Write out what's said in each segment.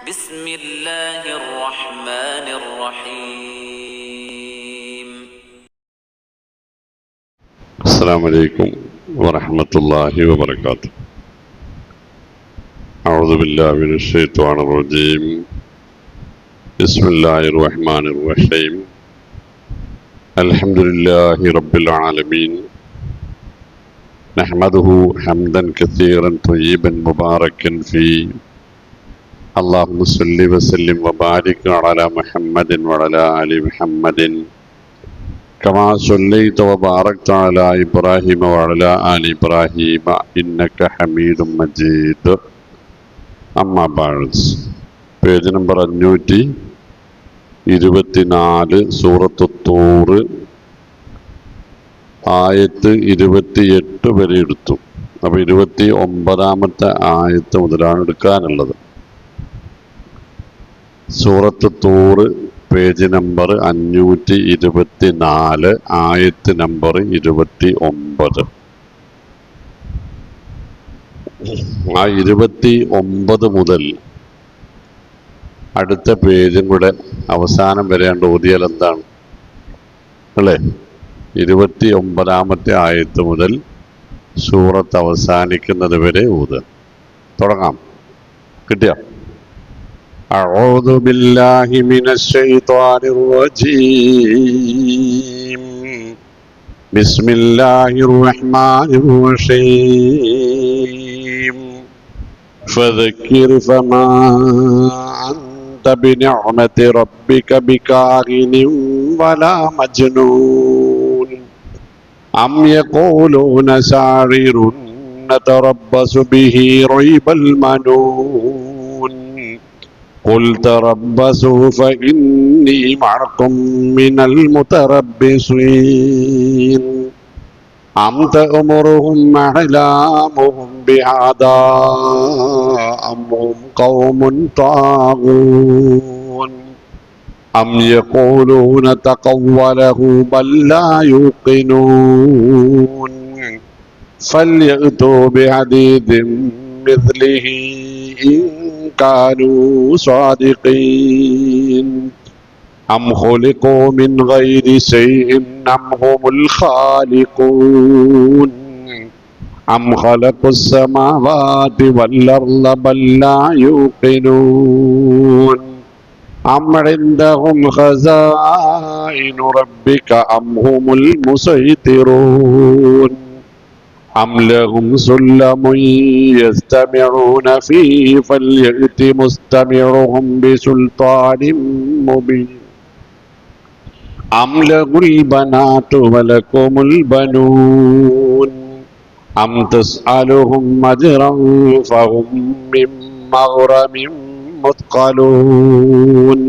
بسم الله الرحمن الرحيم. السلام عليكم ورحمة الله وبركاته. أعوذ بالله من الشيطان الرجيم. بسم الله الرحمن الرحيم. الحمد لله رب العالمين، نحمده حمدا كثيرا طيبا مباركا فيه. اللهم صل وسلم وبارك على محمد وعلى آل محمد كما صليت وباركت على إبراهيم وعلى آل إبراهيم إنك حميد مجيد. أما بعد. Page number 524 സൂറത്ത് തൂർ ആയത്ത് 28 വരെ എടുത്തു. അപ്പോൾ 29-ാമത്തെ ആയത്ത് മുതലാണ് എടുക്കാനുള്ളത്. സൂറത്ത് തൂർ പേജ് നമ്പർ 524 ആയത്ത് നമ്പർ 29. ആ 29 മുതൽ അടുത്ത പേജും കൂടെ അവസാനം വരെയാണ്ട് ഓതിയാൽ എന്താണ് അല്ലേ? 29-ാമത്തെ ആയത്ത് മുതൽ സൂറത്ത് അവസാനിക്കുന്നത് വരെ ഓതുക. തുടങ്ങാം. കിട്ടിയോ? أعوذ بالله من الشيطان الرجيم. بسم الله الرحمن الرحيم. فذكر فما أنت بنعمة ربك بكاهن ولا مجنون أم يقولون شاعر نتربص به ريب المنون قل تربصوا فإني معكم من المتربصين أم تأمرهم أحلامهم بهذا أم هم قوم طاغون أم يقولون تقوله بل لا يوقنون فليأتوا بحديث مثله إن كانوا صادقين أم خلقوا من غير شيء أم هم الخالقون أم خلقوا السماوات والأرض بل لا يوقنون أم عندهم خزائن ربك أم هم المسيطرون أم لهم سلم يستمعون فيه فليأت مستمعهم بسلطان مبين أم له البنات ولكم البنون أم تسألهم أجرا فهم من مغرم مثقلون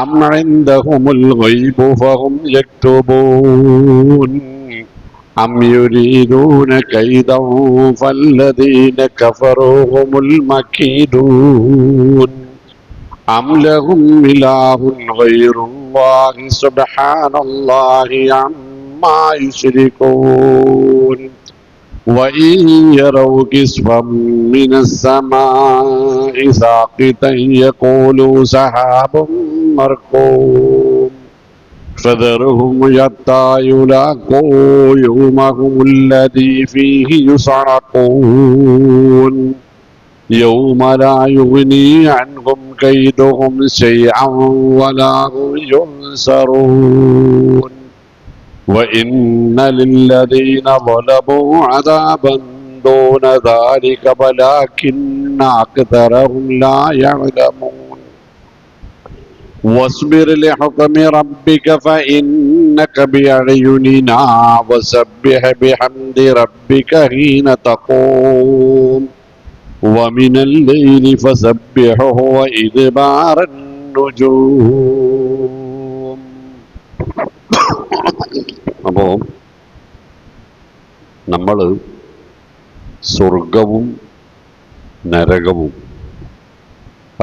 أم عندهم الغيب فهم يكتبون أم يريدون كيدا فالذين كفروا هم المكيدون أم لهم إله غير الله سبحان الله عما يشركون وإن يروا كسفا من السماء ساقطا يقولوا سحاب مركوم فذرهم حتى يلاقوا يومهم الذي فيه يصعقون يوم لا يغني عنهم كيدهم شيئا ولا هم ينصرون وإن للذين ظلموا عذابا دون ذلك ولكن أكثرهم لا يعلمون واصبر لحكم ربك فإنك بأعيننا وسبح بحمد ربك حين تقوم ومن الليل فسبحه وإدبار النجوم. അപ്പോൾ നമ്മൾ സ്വർഗവും നരകവും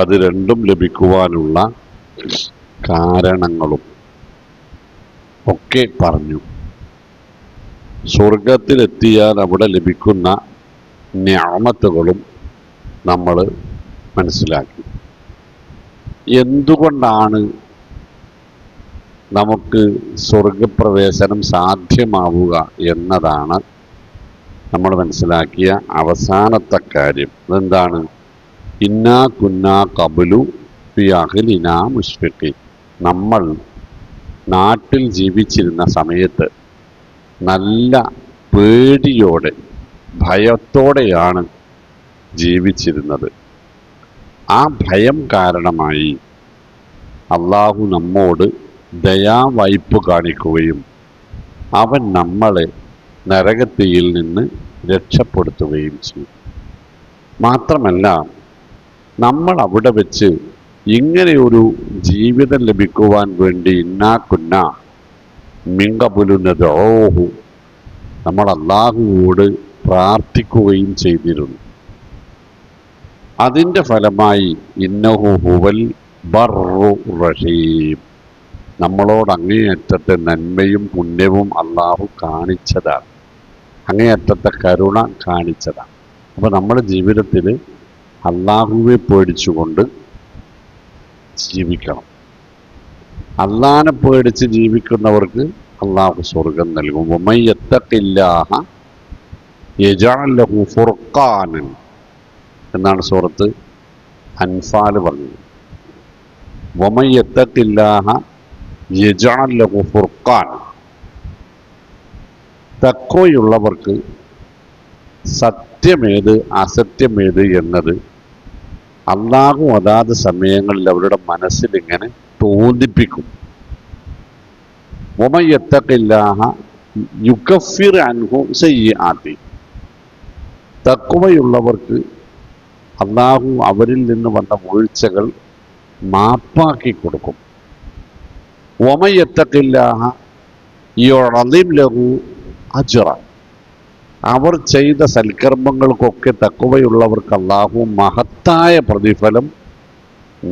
അത് രണ്ടും ലഭിക്കുവാനുള്ള കാരണങ്ങളും ഒക്കെ പറഞ്ഞു. സ്വർഗത്തിലെത്തിയാൽ അവിടെ ലഭിക്കുന്ന നിഅമത്തുകളും നമ്മൾ മനസ്സിലാക്കി. എന്തുകൊണ്ടാണ് നമുക്ക് സ്വർഗപ്രവേശനം സാധ്യമാവുക എന്നതാണ് നമ്മൾ മനസ്സിലാക്കിയ അവസാനത്തെ കാര്യം. അതെന്താണ്? ഇന്നാ കുന്നാ കബുലു ഫി അഹ്ലിനാ മുശ്ഫിഖീൻ. നമ്മൾ നാട്ടിൽ ജീവിച്ചിരുന്ന സമയത്ത് നല്ല പേടിയോടെ ഭയത്തോടെയാണ് ജീവിച്ചിരുന്നത്. ആ ഭയം കാരണമായി അള്ളാഹു നമ്മോട് ദയാവായ്പ് കാണിക്കുകയും അവൻ നമ്മളെ നരകത്തിയിൽ നിന്ന് രക്ഷപ്പെടുത്തുകയും ചെയ്യും. മാത്രമല്ല, നമ്മൾ അവിടെ വെച്ച് ഇങ്ങനെയൊരു ജീവിതം ലഭിക്കുവാൻ വേണ്ടി ഇന്നാ കുന്ന മിങ്കബുലുനദഊഹു, നമ്മൾ അള്ളാഹുവോട് പ്രാർത്ഥിക്കുകയും ചെയ്തിരുന്നു. അതിൻ്റെ ഫലമായി ഇന്നഹു ഹുവൽ ബർറു റഹീം, നമ്മളോട് അങ്ങേയറ്റത്തെ നന്മയും പുണ്യവും അള്ളാഹു കാണിച്ചതാണ്, അങ്ങേയറ്റത്തെ കരുണ കാണിച്ചതാണ്. അപ്പോൾ നമ്മുടെ ജീവിതത്തിൽ അള്ളാഹുവെ പേടിച്ചുകൊണ്ട് ജീവിക്കണം. അള്ളാഹനെ പേടിച്ച് ജീവിക്കുന്നവർക്ക് അള്ളാഹു സ്വർഗം നൽകും. വമൻ യത്തഖില്ലാഹ യജഅൽ ലഹു ഫുർഖാനൻ എന്നാണ് സൂറത്ത് അൻഫാൽ പറഞ്ഞത്. വമൻ യത്തഖില്ലാഹ യജഅൽ ലഹു ഫുർഖാൻ, തഖ്വയുള്ളവർക്ക് സത്യമേത് അസത്യമേത് എന്നത് അള്ളാഹു അതാത് സമയങ്ങളിൽ അവരുടെ മനസ്സിൽ ഇങ്ങനെ തോന്നിപ്പിക്കും. വമൻ യത്തഖില്ലാഹ യുകഫിർ അൻഹു സയ്യിആതി, തഖ്വയുള്ളവർക്ക് അള്ളാഹു അവരിൽ നിന്ന് വന്ന വീഴ്ചകൾ മാപ്പാക്കി കൊടുക്കും. വമൻ യത്തഖില്ലാഹ യുഅളിം ലഹു അജ്റ, അവർ ചെയ്ത സൽക്കർമ്മങ്ങൾക്കൊക്കെ തഖ്വയുള്ളവർക്ക് അള്ളാഹു മഹത്തായ പ്രതിഫലം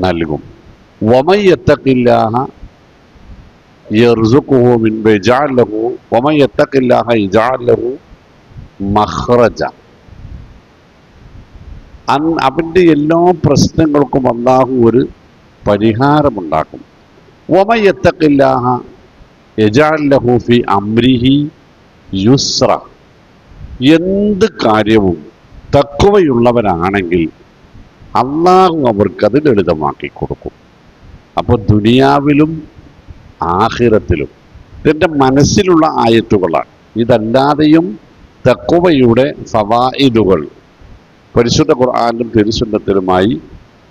നൽകും. വമൻ യത്തഖില്ലാഹ യർസുഖുഹു മിൻ യജഅൽ ലഹു വമൻ യത്തഖില്ലാഹ യജഅൽ ലഹു മഖ്റജ, അവൻ്റെ എല്ലാ പ്രശ്നങ്ങൾക്കും അള്ളാഹു ഒരു പരിഹാരമുണ്ടാക്കും. വമൻ യത്തഖില്ലാഹ യജഅൽ ലഹു ഫി അംരിഹി യുസ്ര, എന്ത് കാര്യവും തഖ്വയുള്ളവരാണെങ്കിൽ അള്ളാഹു അവർക്കത് ലളിതമാക്കി കൊടുക്കും. അപ്പോൾ ദുനിയാവിലും ആഖിറത്തിലും ഇതിൻ്റെ മനസ്സിലുള്ള ആയത്തുകളാണ്. ഇതല്ലാതെയും തഖ്വയുടെ ഫവായിദുകൾ പരിശുദ്ധ ഖുർആനിലും തിരുസുന്നത്തിലുമായി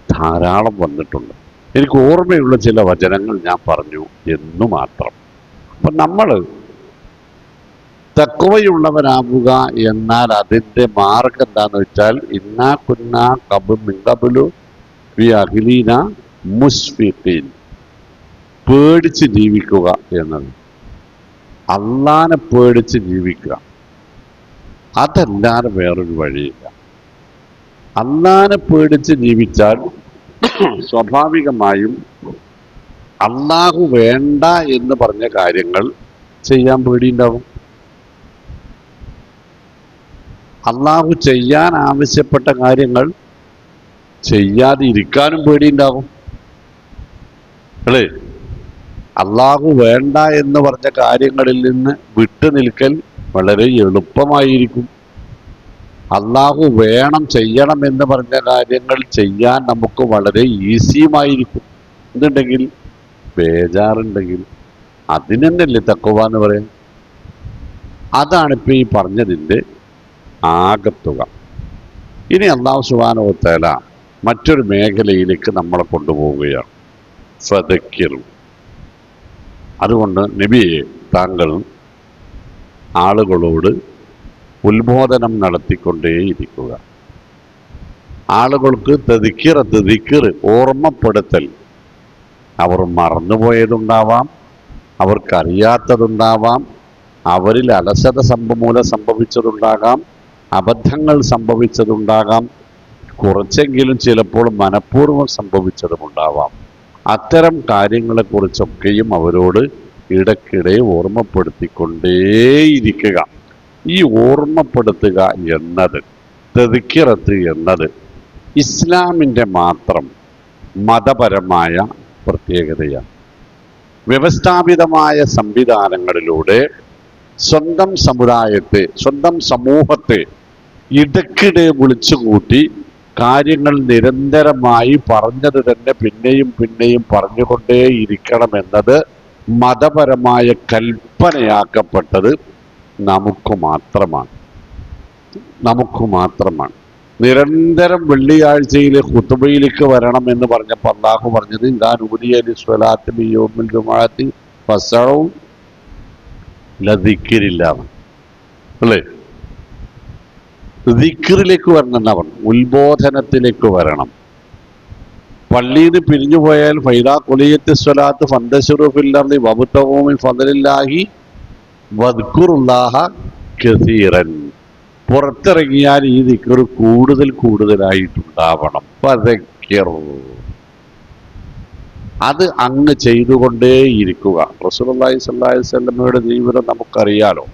ധാരാളം വന്നിട്ടുണ്ട്. എനിക്ക് ഓർമ്മയുള്ള ചില വചനങ്ങൾ ഞാൻ പറഞ്ഞു എന്നു മാത്രം. അപ്പം നമ്മൾ തഖ്വയുള്ളവരാവുക എന്നാൽ അതിൻ്റെ മാർഗം എന്താണെന്ന് വെച്ചാൽ ഇന്നാ കുന്നാ മിങ്കബുലു ഫി അഹ്ലീന മുശ്ഫിഖീൻ, പേടിച്ച് ജീവിക്കുക എന്നത്, അള്ളാനെ പേടിച്ച് ജീവിക്കുക. അതല്ലാതെ വേറൊരു വഴിയില്ല. അള്ളാനെ പേടിച്ച് ജീവിച്ചാൽ സ്വാഭാവികമായും അള്ളാഹു വേണ്ട എന്ന് പറഞ്ഞ കാര്യങ്ങൾ ചെയ്യാൻ പേടിയുണ്ടാവും. അള്ളാഹു ചെയ്യാൻ ആവശ്യപ്പെട്ട കാര്യങ്ങൾ ചെയ്യാതെ ഇരിക്കാനും പേടിയുണ്ടാകും അല്ലേ? അള്ളാഹു വേണ്ട എന്ന് പറഞ്ഞ കാര്യങ്ങളിൽ നിന്ന് വിട്ടു നിൽക്കൽ വളരെ എളുപ്പമായിരിക്കും. അള്ളാഹു വേണം ചെയ്യണം എന്ന് പറഞ്ഞ കാര്യങ്ങൾ ചെയ്യാൻ നമുക്ക് വളരെ ഈസിയുമായിരിക്കും. എന്നുണ്ടെങ്കിൽ ബേജാറുണ്ടെങ്കിൽ അതിനെന്നല്ലേ തഖ്വ എന്ന് പറയാൻ. അതാണിപ്പോൾ ഈ പറഞ്ഞതിൻ്റെ ആകത്തുക. ഇനി അല്ലാഹു സുബ്ഹാനഹു വ തആല മറ്റൊരു മേഖലയിലേക്ക് നമ്മളെ കൊണ്ടുപോവുകയാണ്. ഫദക്കിർ, അതുകൊണ്ട് നബിയെ താങ്കൾ ആളുകളോട് ഉത്ബോധനം നടത്തിക്കൊണ്ടേയിരിക്കുക. ആളുകൾക്ക് ദിക്ർ ഓർമ്മപ്പെടുത്തൽ, അവർ മറന്നുപോയതുണ്ടാവാം, അവർക്കറിയാത്തതുണ്ടാവാം, അവരിൽ അലസത മൂലം സംഭവിച്ചതുണ്ടാകാം, അബദ്ധങ്ങൾ സംഭവിച്ചതുണ്ടാകാം, കുറച്ചെങ്കിലും ചിലപ്പോൾ മനഃപൂർവ്വം സംഭവിച്ചതുമുണ്ടാവാം. അത്തരം കാര്യങ്ങളെക്കുറിച്ചൊക്കെയും അവരോട് ഇടയ്ക്കിടെ ഓർമ്മപ്പെടുത്തിക്കൊണ്ടേയിരിക്കുക. ഈ ഓർമ്മപ്പെടുത്തുക എന്നത്, തദ്കിറത്ത് എന്നത് ഇസ്ലാമിൻ്റെ മാത്രം മതപരമായ പ്രത്യേകതയാണ്. വ്യവസ്ഥാപിതമായ സംവിധാനങ്ങളിലൂടെ സ്വന്തം സമുദായത്തെ, സ്വന്തം സമൂഹത്തെ ഇടയ്ക്കിടെ വിളിച്ചുകൂട്ടി കാര്യങ്ങൾ നിരന്തരമായി പറഞ്ഞത് തന്നെ പിന്നെയും പിന്നെയും പറഞ്ഞുകൊണ്ടേയിരിക്കണമെന്നത് മതപരമായ കൽപ്പനയാക്കപ്പെട്ടത് നമുക്ക് മാത്രമാണ്. നിരന്തരം വെള്ളിയാഴ്ചയിലെ ഖുതുബയിലേക്ക് വരണം എന്ന് പറഞ്ഞപ്പോൾ അല്ലാഹു പറഞ്ഞത് ഇദാ നൂദിയ ലിസ്വലാത്തി മിൻ യൗമിൽ ജുമുഅത്തി ഫസ്അഉ ലദിക്രില്ലാഹ് അല്ലേ? ദിക്റിലേക്ക് വരണം എന്നാ പറഞ്ഞു, ഉത്ബോധനത്തിലേക്ക് വരണം. പള്ളിയിൽ നിന്ന് പിരിഞ്ഞു പോയാൽ ഫൈദാ ഖുലിയത്തി സ്വലാത്ത് ഫന്തശിറു ഫിൽ അർളി വബ്തഗൂ മിൻ ഫദ്ലില്ലാഹി വദ്കുറുല്ലാഹ കസീറൻ. പുറത്തിറങ്ങിയാൽ ഈ ദിക്ർ കൂടുതലായിട്ടുണ്ടാവണം. ഫദക്കിർ, അത് അങ്ങ് ചെയ്തുകൊണ്ടേയിരിക്കുക. റസൂലുള്ളാഹി സ്വല്ലല്ലാഹി അലൈഹി വസല്ലമയുടെ ജീവിതം നമുക്കറിയാലോ.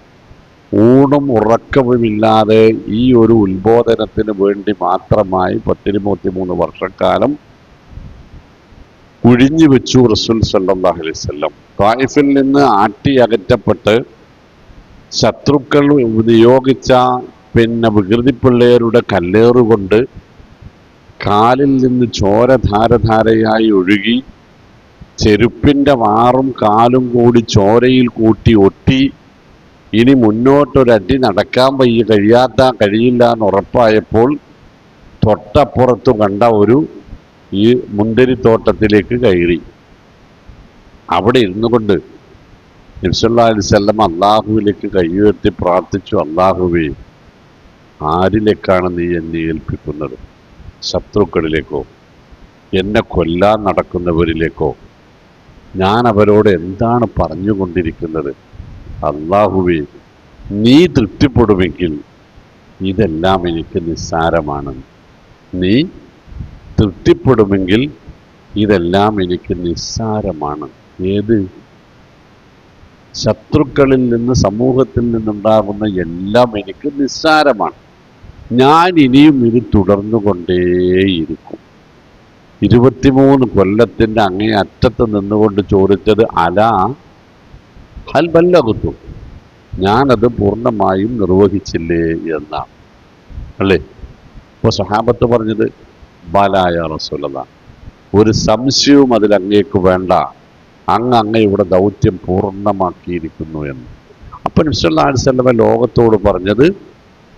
ഊണും ഉറക്കവുമില്ലാതെ ഈ ഒരു ഉത്ബോധനത്തിന് വേണ്ടി മാത്രമായി 123 വർഷക്കാലം ഒഴിഞ്ഞു വെച്ചു റസൂൽ സ്വല്ലല്ലാഹു അലൈഹി വസല്ലം. ത്വായിഫിൽ നിന്ന് അകറ്റപ്പെട്ട് ശത്രുക്കൾ നിയോഗിച്ച വികൃതിപ്പിള്ളേരുടെ കല്ലേറുകൊണ്ട് കാലിൽ നിന്ന് ചോര ധാരധാരയായി ഒഴുകി ചെരുപ്പിൻ്റെ വാറും കാലും കൂടി ചോരയിൽ കൂട്ടി ഒട്ടി ഇനി മുന്നോട്ടൊരടി നടക്കാൻ കഴിയില്ല എന്ന് ഉറപ്പായപ്പോൾ തൊട്ടപ്പുറത്തു കണ്ട ഈ മുന്തിരിത്തോട്ടത്തിലേക്ക് കയറി. അവിടെ ഇരുന്നു കൊണ്ട് നബി സല്ലല്ലാഹു അലൈഹി വസല്ലം അല്ലാഹുവിലേക്ക് കൈയുയർത്തി പ്രാർത്ഥിച്ചു, അല്ലാഹുവേ, ആരിലേക്കാണ് നീ എന്നെ ഏൽപ്പിക്കുന്നത്? ശത്രുക്കളിലേക്കോ, എന്നെ കൊല്ലാൻ നടക്കുന്നവരിലേക്കോ? ഞാൻ അവരോട് എന്താണ് പറഞ്ഞുകൊണ്ടിരിക്കുന്നത്? അല്ലാഹുവേ, നീ തൃപ്തിപ്പെടുമെങ്കിൽ ഇതെല്ലാം എനിക്ക് നിസ്സാരമാണ്. നീ തൃപ്തിപ്പെടുമെങ്കിൽ ഇതെല്ലാം എനിക്ക് നിസ്സാരമാണ്. ഏത്? ശത്രുക്കളിൽ നിന്ന്, സമൂഹത്തിൽ നിന്നുണ്ടാകുന്ന എല്ലാം എനിക്ക് നിസ്സാരമാണ്. ഞാൻ ഇനിയും ഇത് തുടർന്നുകൊണ്ടേയിരിക്കും. 23 കൊല്ലത്തിൻ്റെ അങ്ങേ അറ്റത്ത് നിന്നുകൊണ്ട് ചോദിച്ചത് അലാ ഹൽ ബല്ലഗ്തു, ഞാനത് പൂർണ്ണമായും നിർവഹിച്ചില്ലേ എന്നാണ് അല്ലേ? അപ്പോൾ സഹാബത്ത് പറഞ്ഞത് ബലായ റസൂലല്ലാഹ്, ഒരു സംശയവും അതിൽ അങ്ങേക്ക് വേണ്ട, അങ്ങയുടെ ദൗത്യം പൂർണ്ണമാക്കിയിരിക്കുന്നു എന്ന്. അപ്പം നബി സല്ലല്ലാഹു അലൈഹി വസല്ലം ലോകത്തോട് പറഞ്ഞത്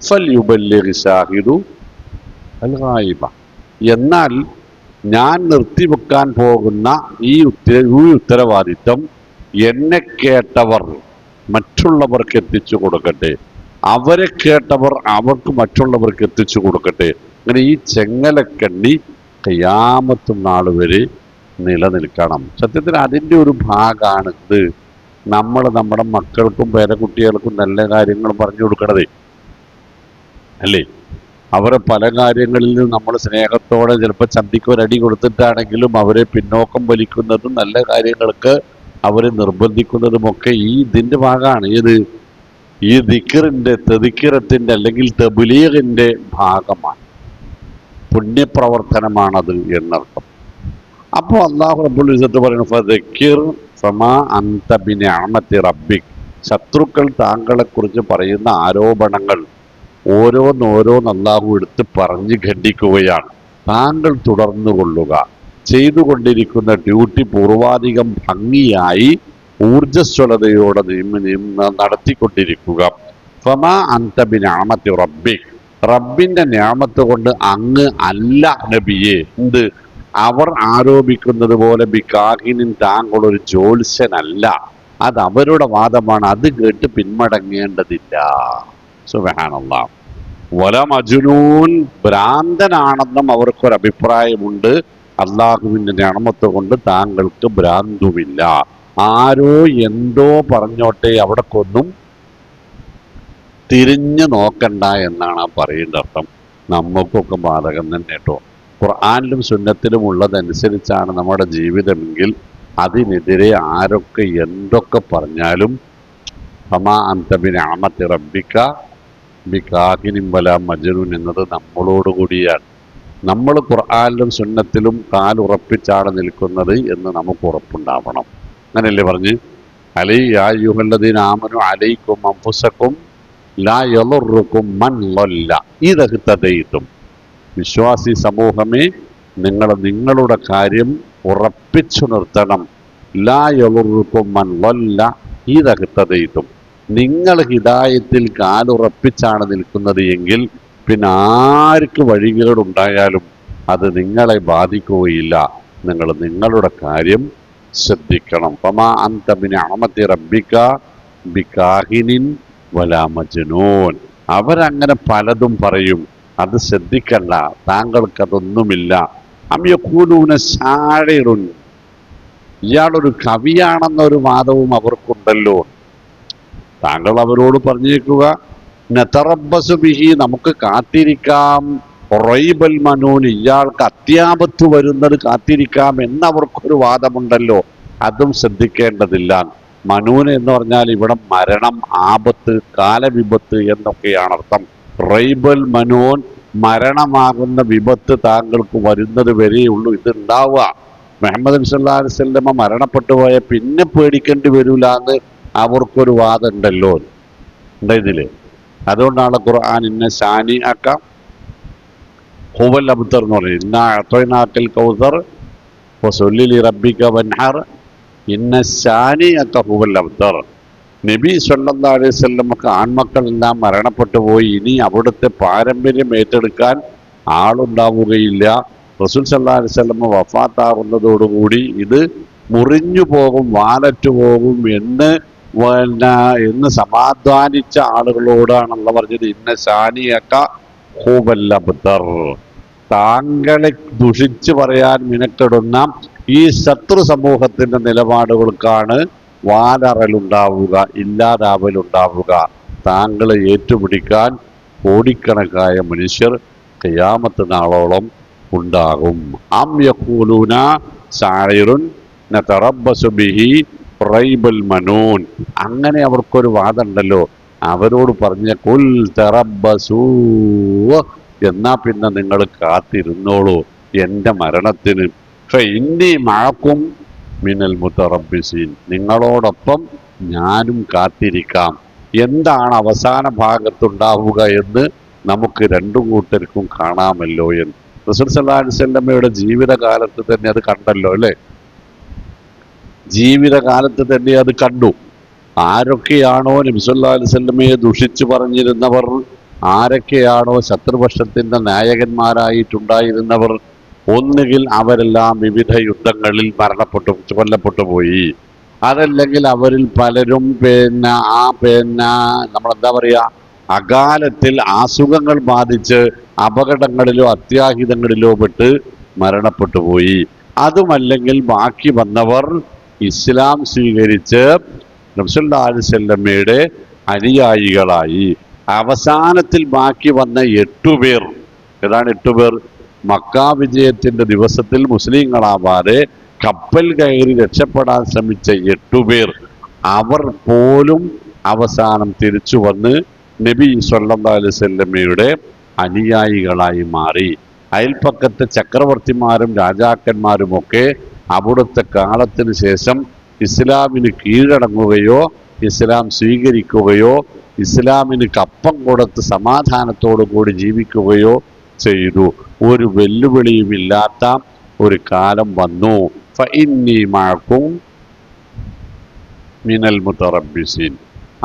ഫൽയുബല്ലിഗ് ഷാഹിദു അൽ ഗായിബ, എന്നാൽ ഞാൻ നിർത്തിവെക്കാൻ പോകുന്ന ഈ ഉത്തരവാദിത്വം എന്നെ കേട്ടവർ മറ്റുള്ളവർക്ക് എത്തിച്ചു കൊടുക്കട്ടെ, അവരെ കേട്ടവർ അവർക്ക് മറ്റുള്ളവർക്ക് എത്തിച്ചു കൊടുക്കട്ടെ. അങ്ങനെ ഈ ചെങ്ങലക്കണ്ണി ഖിയാമത്ത് നാൾ വരെ നിലനിൽക്കണം. സത്യത്തിൽ അതിൻ്റെ ഒരു ഭാഗമാണ് ഇത്. നമ്മൾ നമ്മുടെ മക്കൾക്കും പേരക്കുട്ടികൾക്കും നല്ല കാര്യങ്ങൾ പറഞ്ഞു കൊടുക്കണതേ അല്ലേ? അവരെ പല കാര്യങ്ങളിൽ നിന്നും നമ്മൾ സ്നേഹത്തോടെ ചിലപ്പോൾ ചന്തിക്ക് ഒരടി കൊടുത്തിട്ടാണെങ്കിലും അവരെ പിന്നോക്കം വലിക്കുന്നതും നല്ല കാര്യങ്ങൾക്ക് അവരെ നിർബന്ധിക്കുന്നതുമൊക്കെ ഇതിൻ്റെ ഭാഗമാണ്. ഏത്? ഈ ദിക്റിൻ്റെ, തെദിക്കിറത്തിൻ്റെ അല്ലെങ്കിൽ തബ്ലീഗിൻ്റെ ഭാഗമാണ്, പുണ്യപ്രവർത്തനമാണത് എന്നർത്ഥം. അപ്പോൾ അല്ലാഹു റബ്ബുൽ ഇസ്സത്ത് പറയുന്നു ഫദക്കിർ ഫമാ അൻത ബിനിഅമതി റബ്ബിക്. ശത്രുക്കൾ താങ്കളെക്കുറിച്ച് പറയുന്ന ആരോപണങ്ങൾ ഓരോന്നോരോന്ന് അല്ലാഹു എടുത്ത് പറഞ്ഞ് ഖണ്ഡിക്കുകയാണ്. താങ്കൾ തുടർന്നു കൊള്ളുക, ചെയ്തുകൊണ്ടിരിക്കുന്ന ഡ്യൂട്ടി പൂർവാധികം ഭംഗിയായി ഊർജ്ജസ്വലതയോടെ നടത്തിക്കൊണ്ടിരിക്കുക. ഫമാ അൻത ബിനിഅമതി റബ്ബിക്, റബ്ബിൻ്റെ നിഅമത്ത് കൊണ്ട് അങ്ങ് അല്ല നബിയെ എന്ത് അവർ ആരോപിക്കുന്നത് പോലെ ബികാഹിനിൻ, താങ്കൾ ഒരു ജ്യോത്സ്യനല്ല. അത് അവരുടെ വാദമാണ്, അത് കേട്ട് പിന്മടങ്ങേണ്ടതില്ല. സുബ്ഹാനല്ലാഹ്. വല മജ്നൂൻ, ഭ്രാന്തനാണെന്നും അവർക്കൊരഭിപ്രായമുണ്ട്. അള്ളാഹുവിൻ്റെ നിഅമത്ത് കൊണ്ട് താങ്കൾക്ക് ഭ്രാന്തുമില്ല. ആരോ എന്തോ പറഞ്ഞോട്ടെ, അവിടേക്കൊന്നും തിരിഞ്ഞു നോക്കണ്ട എന്നാണ് ആ പറയേണ്ട അർത്ഥം. നമുക്കൊക്കെ ബാധകം തന്നെ കേട്ടോ. ഖുർആനിലും സുന്നത്തിലും ഉള്ളതനുസരിച്ചാണ് നമ്മുടെ ജീവിതമെങ്കിൽ അതിനെതിരെ ആരൊക്കെ എന്തൊക്കെ പറഞ്ഞാലും ഫമാ അൻത ബിനിഅമതി റബ്ബിക ബികാഹിനിൻ വലാ മജ്നൂൻ എന്നത് നമ്മളോടുകൂടിയാണ്. നമ്മൾ ഖുർആനിലും സുന്നത്തിലും കാലുറപ്പിച്ചാണ് നിൽക്കുന്നത് എന്ന് നമുക്ക് ഉറപ്പുണ്ടാവണം. അങ്ങനെയല്ലേ പറഞ്ഞ് അലൈ യാ അയ്യുഹല്ലദീന ആമനു അലൈക്കും അൻഫുസക്കും ലാ യളുറുക്കും മൻ ളല്ല ഇദ ഇഹ്തദൈതും. വിശ്വാസി സമൂഹമേ, നിങ്ങൾ നിങ്ങളുടെ കാര്യം ഉറപ്പിച്ചു നിർത്തണം. ലാ യളുറുക്കും മൻ ളല്ല ഇദ ഇഹ്തദൈതും. നിങ്ങൾ ഹിദായത്തിൽ കാലുറപ്പിച്ചാണ് നിൽക്കുന്നത് എങ്കിൽ പിന്നെ ആർക്ക് വഴികേടുണ്ടായാലും അത് നിങ്ങളെ ബാധിക്കുകയില്ല. നിങ്ങൾ നിങ്ങളുടെ കാര്യം ശ്രദ്ധിക്കണം. ഫമാ അൻത ബിനിഅമതി റബ്ബിക ബികാഹിനിൻ വലാ മജ്നൂൻ. അവരങ്ങനെ പലതും പറയും, അത് ശ്രദ്ധിക്കണ്ട, താങ്കൾക്കതൊന്നുമില്ല. അം യഖൂലൂന ശാഇറുൻ, ഇയാളൊരു കവിയാണെന്നൊരു വാദവും അവർക്കുണ്ടല്ലോ. താങ്കൾ അവരോട് പറഞ്ഞേക്കുക, നതറബ്ബസു ബിഹി, നമുക്ക് കാത്തിരിക്കാം, റൈബൽ മനൂൻ, ഇയാൾക്ക് അത്യാപത്ത് വരുന്നത് കാത്തിരിക്കാം എന്നവർക്കൊരു വാദമുണ്ടല്ലോ. അതും ശ്രദ്ധിക്കേണ്ടതില്ല. മനൂൻ എന്ന് പറഞ്ഞാൽ ഇവിടെ മരണം, ആപത്ത്, കാലവിപത്ത് എന്നൊക്കെയാണ് അർത്ഥം. റൈബൽ മനൂൻ, മരണമാകുന്ന വിപത്ത് താങ്കൾക്ക് വരുന്നത് വരെയുള്ളൂ ഇത് ഉണ്ടാവുക. മുഹമ്മദ് നബി സല്ലല്ലാഹു അലൈഹി വസല്ലമ മരണപ്പെട്ടു പോയ പിന്നെ പേടിക്കേണ്ടി വരൂല എന്ന് അവർക്കൊരു വാദം ഉണ്ടല്ലോ ഇതില്. അതുകൊണ്ടാണ് ഖുർആൻ ഇന്ന ശാനി അക്ക ഹുവൽ അബ്തർ എന്ന് പറയുന്നത്. ഇന്ന അഅ്തൈനാക്കൽ കൗസർ ഫസല്ലി ലിറബ്ബിക വൻഹർ ഇന്ന ശാനി അക്ക ഹുവൽ അബ്തർ. നബി സല്ലല്ലാഹു അലൈഹി വസല്ലമക്ക് ആൺമക്കളെല്ലാം മരണപ്പെട്ടു പോയി. ഇനി അവിടുത്തെ പാരമ്പര്യം ഏറ്റെടുക്കാൻ ആളുണ്ടാവുകയില്ല. റസൂൽ സല്ലല്ലാഹു അലൈഹി വസല്ലമ വഫാത്താകുന്നതോടുകൂടി ഇത് മുറിഞ്ഞു പോകും, വാലറ്റു പോകും എന്ന് സമാധാനിച്ച ആളുകളോടാണല്ലോ പറഞ്ഞത് ഇന്ന ശാനിയക്ക ഹുവൽ അബ്തർ. താങ്കളെ ദുഷിച്ച് പറയാൻ മിനക്കെടുന്ന ഈ ശത്രു സമൂഹത്തിന്റെ നിലപാടുകൾക്കാണ് വാലറലുണ്ടാവുക, ഇല്ലാതാവലുണ്ടാവുക. താങ്കളെ ഏറ്റുപിടിക്കാൻ കോടിക്കണക്കായ മനുഷ്യർ ഖിയാമത്ത് നാളോളം ഉണ്ടാകും. അം യഖൂലൂന ശാഇറുൻ നതറബ്ബസു ബിഹി റൈബൽ മനൂൻ. അങ്ങനെ അവർക്കൊരു വാദം ഉണ്ടല്ലോ. അവരോട് പറഞ്ഞ കുൽ തറബ്ബസൂ, എന്നാ പിന്നെ നിങ്ങൾ കാത്തിരുന്നോളൂ എൻ്റെ മരണത്തിന്. ഫഇന്നി മഅക്കും മിനൽ മുതറബ്ബിസീൻ, നിങ്ങളോടൊപ്പം ഞാനും കാത്തിരിക്കാം. എന്താണ് അവസാന ഭാഗത്തുണ്ടാവുക എന്ന് നമുക്ക് രണ്ടു കൂട്ടർക്കും കാണാമല്ലോ എന്ന് റസൂൽ സല്ലല്ലാഹു അലൈഹി വസല്ലമയുടെ ജീവിതകാലത്ത് തന്നെ അത് കണ്ടല്ലോ അല്ലേ. ജീവിതകാലത്ത് തന്നെ അത് കണ്ടു. ആരൊക്കെയാണോ നബി സല്ലല്ലാഹു അലൈഹി വസല്ലമയെ ദുഷിച്ചു പറഞ്ഞിരുന്നവർ, ആരൊക്കെയാണോ ശത്രുപക്ഷത്തിന്റെ നായകന്മാരായിട്ടുണ്ടായിരുന്നവർ, ഒന്നുകിൽ അവരെല്ലാം വിവിധ യുദ്ധങ്ങളിൽ കൊല്ലപ്പെട്ടു പോയി. അതല്ലെങ്കിൽ അവരിൽ പലരും നമ്മളെന്താ പറയാ, അകാലത്തിൽ അസുഖങ്ങൾ ബാധിച്ച് അപകടങ്ങളിലോ അത്യാഹിതങ്ങളിലോ പെട്ട് മരണപ്പെട്ടു പോയി. അതുമല്ലെങ്കിൽ ബാക്കി വന്നവർ ഇസ്ലാം സ്വീകരിച്ച് നബി സല്ലല്ലാഹു അലൈഹി വസല്ലമയുടെ അനുയായികളായി. അവസാനത്തിൽ ബാക്കി വന്ന 8 പേർ, ഏതാണ് 8 പേർ? മക്ക വിജയത്തിന്റെ ദിവസത്തിൽ മുസ്ലിങ്ങളാവാതെ കപ്പൽ കയറി രക്ഷപ്പെടാൻ ശ്രമിച്ച 8 പേർ, അവർ പോലും അവസാനം തിരിച്ചു വന്ന് നബി സല്ലല്ലാഹു അലൈഹി വസല്ലമയുടെ അനുയായികളായി മാറി. അയൽപ്പക്കത്തെ ചക്രവർത്തിമാരും രാജാക്കന്മാരുമൊക്കെ അവിടുത്തെ കാലത്തിന് ശേഷം ഇസ്ലാമിന് കീഴടങ്ങുകയോ ഇസ്ലാം സ്വീകരിക്കുകയോ ഇസ്ലാമിന് കപ്പം കൊടുത്ത് സമാധാനത്തോടു കൂടി ജീവിക്കുകയോ ചെയ്തു. ഒരു വെല്ലുവിളിയുമില്ലാത്ത ഒരു കാലം വന്നു. ഫഇന്നി മഅക്കും മിനൽ മുതറബ്ബിസീൻ.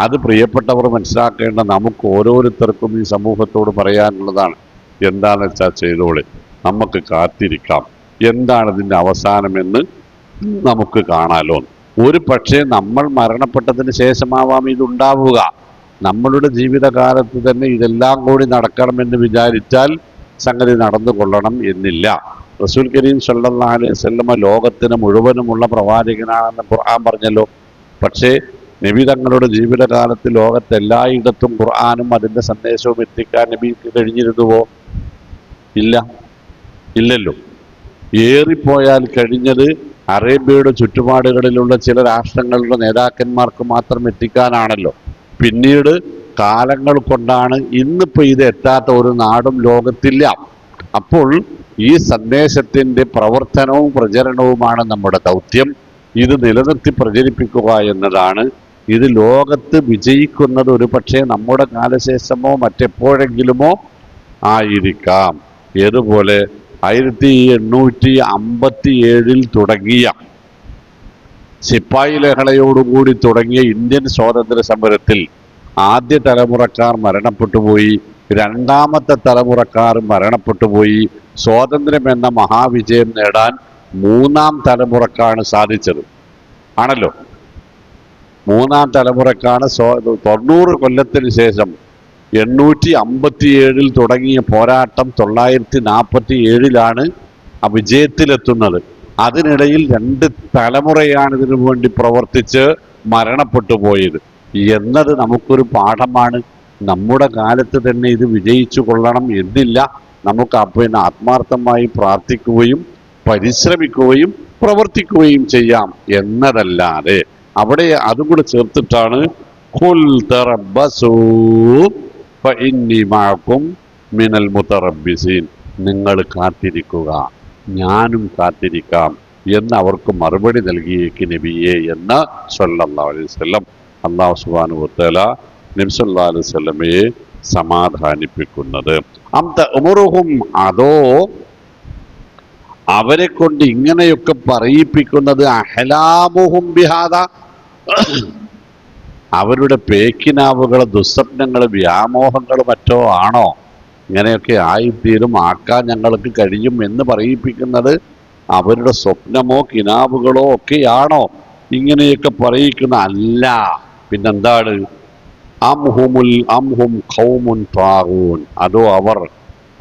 അത് പ്രിയപ്പെട്ടവർ മനസ്സിലാക്കേണ്ട നമുക്ക് ഓരോരുത്തർക്കും ഈ സമൂഹത്തോട് പറയാനുള്ളതാണ്. എന്താണെന്ന് വെച്ചാൽ ചെയ്തോളെ, നമുക്ക് കാത്തിരിക്കാം. എന്താണ് ഇതിൻ്റെ അവസാനമെന്ന് നമുക്ക് കാണാലോ. ഒരു പക്ഷേ നമ്മൾ മരണപ്പെട്ടതിന് ശേഷമാവാം ഇതുണ്ടാവുക. നമ്മളുടെ ജീവിതകാലത്ത് തന്നെ ഇതെല്ലാം കൂടി നടക്കണമെന്ന് വിചാരിച്ചാൽ സംഗതി നടന്നു കൊള്ളണം എന്നില്ല. റസൂൽ കരീം സല്ലല്ലാഹു അലൈഹി വസല്ലമ ലോകത്തിന് മുഴുവനുമുള്ള പ്രവാചകനാണെന്ന് ഖുർആൻ പറഞ്ഞല്ലോ. പക്ഷേ നബി തങ്ങളുടെ ജീവിതകാലത്ത് ലോകത്തെല്ലായിടത്തും ഖുർആനും അതിൻ്റെ സന്ദേശവും എത്തിക്കാൻ നബിക്ക് കഴിഞ്ഞിരുന്നുവോ? ഇല്ലല്ലോ. ഏറിപ്പോയാൽ കഴിഞ്ഞത് അറേബ്യയുടെ ചുറ്റുപാടുകളിലുള്ള ചില രാഷ്ട്രങ്ങളുടെ നേതാക്കന്മാർക്ക് മാത്രം എത്തിക്കാനാണല്ലോ. പിന്നീട് കാലങ്ങൾ കൊണ്ടാണ് ഇന്നിപ്പോൾ ഇത് എത്താത്ത ഒരു നാടും ലോകത്തില്ല. അപ്പോൾ ഈ സന്ദേശത്തിന്റെ പ്രവർത്തനവും പ്രചരണവുമാണ് നമ്മുടെ ദൗത്യം. ഇത് നിലനിർത്തി പ്രചരിപ്പിക്കുക എന്നതാണ്. ഇത് ലോകത്ത് വിജയിക്കുന്നത് ഒരു പക്ഷേ നമ്മുടെ കാലശേഷമോ മറ്റെപ്പോഴെങ്കിലുമോ ആയിരിക്കാം. ഏതുപോലെ 1857 തുടങ്ങിയ സിപ്പായി ലഹളയോടുകൂടി തുടങ്ങിയ ഇന്ത്യൻ സ്വാതന്ത്ര്യ സമരത്തിൽ ആദ്യ തലമുറക്കാർ മരണപ്പെട്ടുപോയി, രണ്ടാമത്തെ തലമുറക്കാർ മരണപ്പെട്ടുപോയി. സ്വാതന്ത്ര്യം എന്ന മഹാവിജയം നേടാൻ മൂന്നാം തലമുറക്കാണ് സാധിച്ചത്. ആണല്ലോ, മൂന്നാം തലമുറക്കാണ് 90 കൊല്ലത്തിന് ശേഷം 857 തുടങ്ങിയ പോരാട്ടം 947 ആ വിജയത്തിലെത്തുന്നത്. അതിനിടയിൽ 2 തലമുറയാണ് ഇതിനു വേണ്ടി പ്രവർത്തിച്ച് മരണപ്പെട്ടു പോയത് എന്നത് നമുക്കൊരു പാഠമാണ്. നമ്മുടെ കാലത്ത് തന്നെ ഇത് വിജയിച്ചു കൊള്ളണം എന്നില്ല. നമുക്ക് ആത്മാർത്ഥമായി പ്രാർത്ഥിക്കുകയും പരിശ്രമിക്കുകയും പ്രവർത്തിക്കുകയും ചെയ്യാം എന്നതല്ലാതെ അവിടെ അതും കൂടെ ചേർത്തിട്ടാണ് ഖുൽ തറബ്ബസൂ ഫഇന്നി മഅകും മിനൽ മുതറബ്ബിസീൻ, നിങ്ങൾ കാത്തിരിക്കുക, ഞാനും കാത്തിരിക്കാം എന്ന് അവർക്ക് മറുപടി നൽകിയേക്ക് നബിയെ എന്ന് സ്വല്ലല്ലാഹു അലൈഹി വസല്ലം അല്ലാഹു സുബ്ഹാനഹു വ തആല നബി സല്ലല്ലാഹു അലൈഹി വസല്ലമയെ സമാധാനിപ്പിക്കുന്നത്. ഉമറുഹും, അതോ അവരെ കൊണ്ട് ഇങ്ങനെയൊക്കെ പറയിപ്പിക്കുന്നത് അഹ്ലാമുഹും ബിഹാദ, അവരുടെ പേക്കിനാവുകൾ, ദുസ്വപ്നങ്ങൾ, വ്യാമോഹങ്ങൾ മറ്റോ ആണോ? ഇങ്ങനെയൊക്കെ ആയിത്തീരും, ആക്കാൻ ഞങ്ങൾക്ക് കഴിയും എന്ന് പറയിപ്പിക്കുന്നത് അവരുടെ സ്വപ്നമോ കിനാവുകളോ ഒക്കെയാണോ ഇങ്ങനെയൊക്കെ പറയിക്കുന്ന? അല്ല, പിന്നെന്താണ്? അംഹും ഖൗമുൻ ത്വാഗൂൻ, അതോ അവർ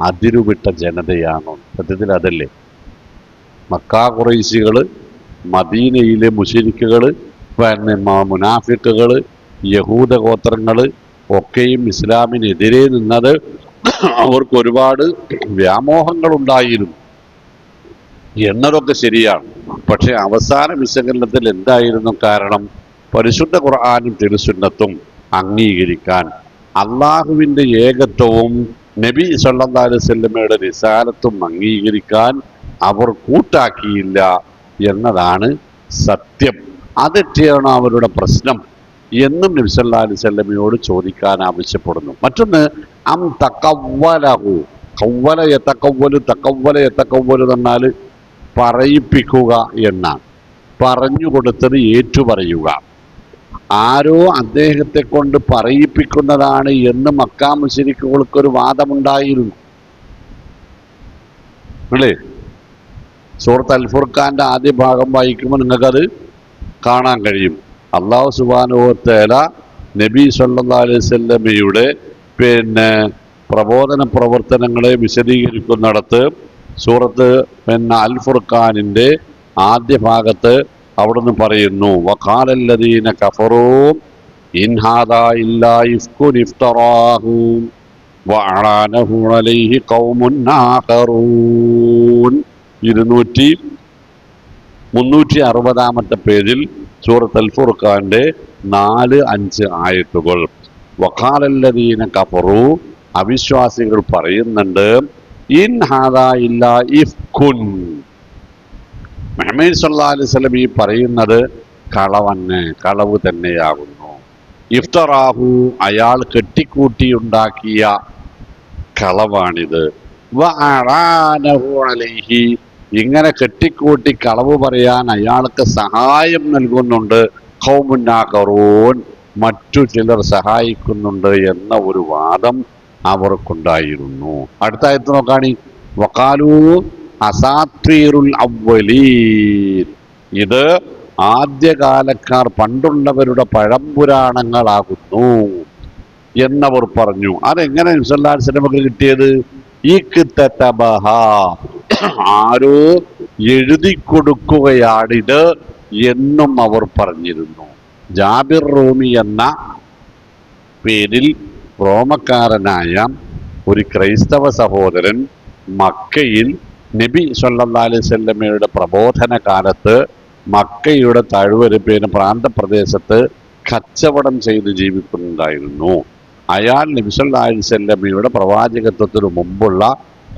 അതിരുവിട്ട ജനതയാണോ? സത്യത്തിൽ അതല്ലേ. മക്കാ ഖുറൈശികൾ, മദീനയിലെ മുശ്രിക്കുകൾ, മുനാഫിക്കുകൾ, യഹൂദ ഗോത്രങ്ങൾ ഒക്കെയും ഇസ്ലാമിനെതിരെ നിന്നത് അവർക്ക് ഒരുപാട് വ്യാമോഹങ്ങളുണ്ടായിരുന്നു എന്നതൊക്കെ ശരിയാണ്. പക്ഷെ അവസാന വിശകലനത്തിൽ എന്തായിരുന്നു കാരണം? പരിശുദ്ധ ഖുർആനും തിരുസുന്നത്തും അംഗീകരിക്കാൻ, അള്ളാഹുവിൻ്റെ ഏകത്വവും നബി സല്ലല്ലാഹു അലൈഹി വസല്ലമയുടെ റിസാലത്തും അംഗീകരിക്കാൻ അവർ കൂട്ടാക്കിയില്ല എന്നതാണ് സത്യം. അതൊക്കെയാണ് അവരുടെ പ്രശ്നം എന്നും നബി സല്ലല്ലാഹു അലൈഹി വസല്ലമയോട് ചോദിക്കാൻ ആവശ്യപ്പെടുന്നു. മറ്റൊന്ന്, തഖവ്വലഹു, ഖവ്വല യതഖവ്വലു എന്നാൽ പറയിപ്പിക്കുക എന്നാണ്. പറഞ്ഞു കൊടുത്തത് ഏറ്റുപറയുക. ആരോ അദ്ദേഹത്തെ കൊണ്ട് പറയിപ്പിക്കുന്നതാണ് എന്ന് മക്കാ മുശ്രിക്കുകൾക്കൊരു വാദമുണ്ടായിരുന്നു അല്ലേ? സൂറത്ത് അൽ ഫുർഖാന്റെ ആദ്യ ഭാഗം വായിക്കുമ്പോൾ നിങ്ങൾക്കത് കാണാൻ കഴിയും. അല്ലാഹു സുബ്ഹാനഹു വ തആല നബി സല്ലല്ലാഹു അലൈഹി വസല്ലമയുടെ പ്രബോധന പ്രവർത്തനങ്ങളെ വിശദീകരിക്കുന്നിടത്ത് സൂറത്ത് അൽ ഫുർഖാനിന്റെ ആദ്യ ഭാഗത്ത് അവിടുന്ന് പറയുന്നു, വഖാലല്ലദീന കഫറൂ ഇൻ ഹാദാ ഇല്ലാ ഇഫ്കുൻ ഇഫ്തറാഹു വഅലാനഹു അലൈഹി ഖൗമുൻ ആഖറൂൻ. 360 പേജിൽ സൂറത്ത് അൽ ഫുർഖാന്റെ 4-5 ആയത്തുകൾ. വഖാലല്ലദീന കഫറൂ, അവിശ്വാസികൾ പറയുന്നുണ്ട്, ഇൻ ഹാദാ ഇല്ലാ ഇഫ്കുൻ, മുഹമ്മദ് സല്ലല്ലാഹു അലൈഹി വസല്ലം ഈ പറയുന്നത് കളവ് തന്നെയാകുന്നു. ഇഫ്തറാഹു, അയാൾ കെട്ടിക്കൂട്ടിയുണ്ടാക്കിയ കളവാണിത്. വഅലാനഹു അലൈഹി, ഇങ്ങനെ കെട്ടിക്കൂട്ടി കളവ് പറയാൻ അയാൾക്ക് സഹായം നൽകുന്നുണ്ട് ഖൗമുൻ ആഖറൂൻ, മറ്റു ചിലർ സഹായിക്കുന്നുണ്ട് എന്ന ഒരു വാദം അവർക്കുണ്ടായിരുന്നു. അടുത്ത ആയത്ത് നോക്കാണി, വഖാലൂ അസാത്തീറുൽ അവ്വലീൻ, ഇത് ആദ്യകാലക്കാർ പണ്ടുള്ളവരുടെ പഴംപുരാണങ്ങളാകുന്നു എന്നവർ പറഞ്ഞു. അതെങ്ങനെ നബി സല്ലല്ലാഹു അലൈഹി വസല്ലമക്ക് കിട്ടിയത്? ഇക്തതബഹ, ആരോ എഴുതി കൊടുക്കുകയാണിത് എന്നും അവർ പറഞ്ഞിരുന്നു. ജാബിർ റൂമി എന്ന പേരിൽ റോമക്കാരനായ ഒരു ക്രൈസ്തവ സഹോദരൻ മക്കയിൽ നബി സല്ലല്ലാഹു അലൈഹി വസല്ലമയുടെ പ്രബോധന കാലത്ത് മക്കയുടെ താഴ്വരപ്പേന പ്രാന്തപ്രദേശത്ത് കച്ചവടം ചെയ്ത് ജീവിക്കുന്നുണ്ടായിരുന്നു. അയാൾ നബി സല്ലല്ലാഹു അലൈഹി വസല്ലമയുടെ പ്രവാചകത്വത്തിനു മുമ്പുള്ള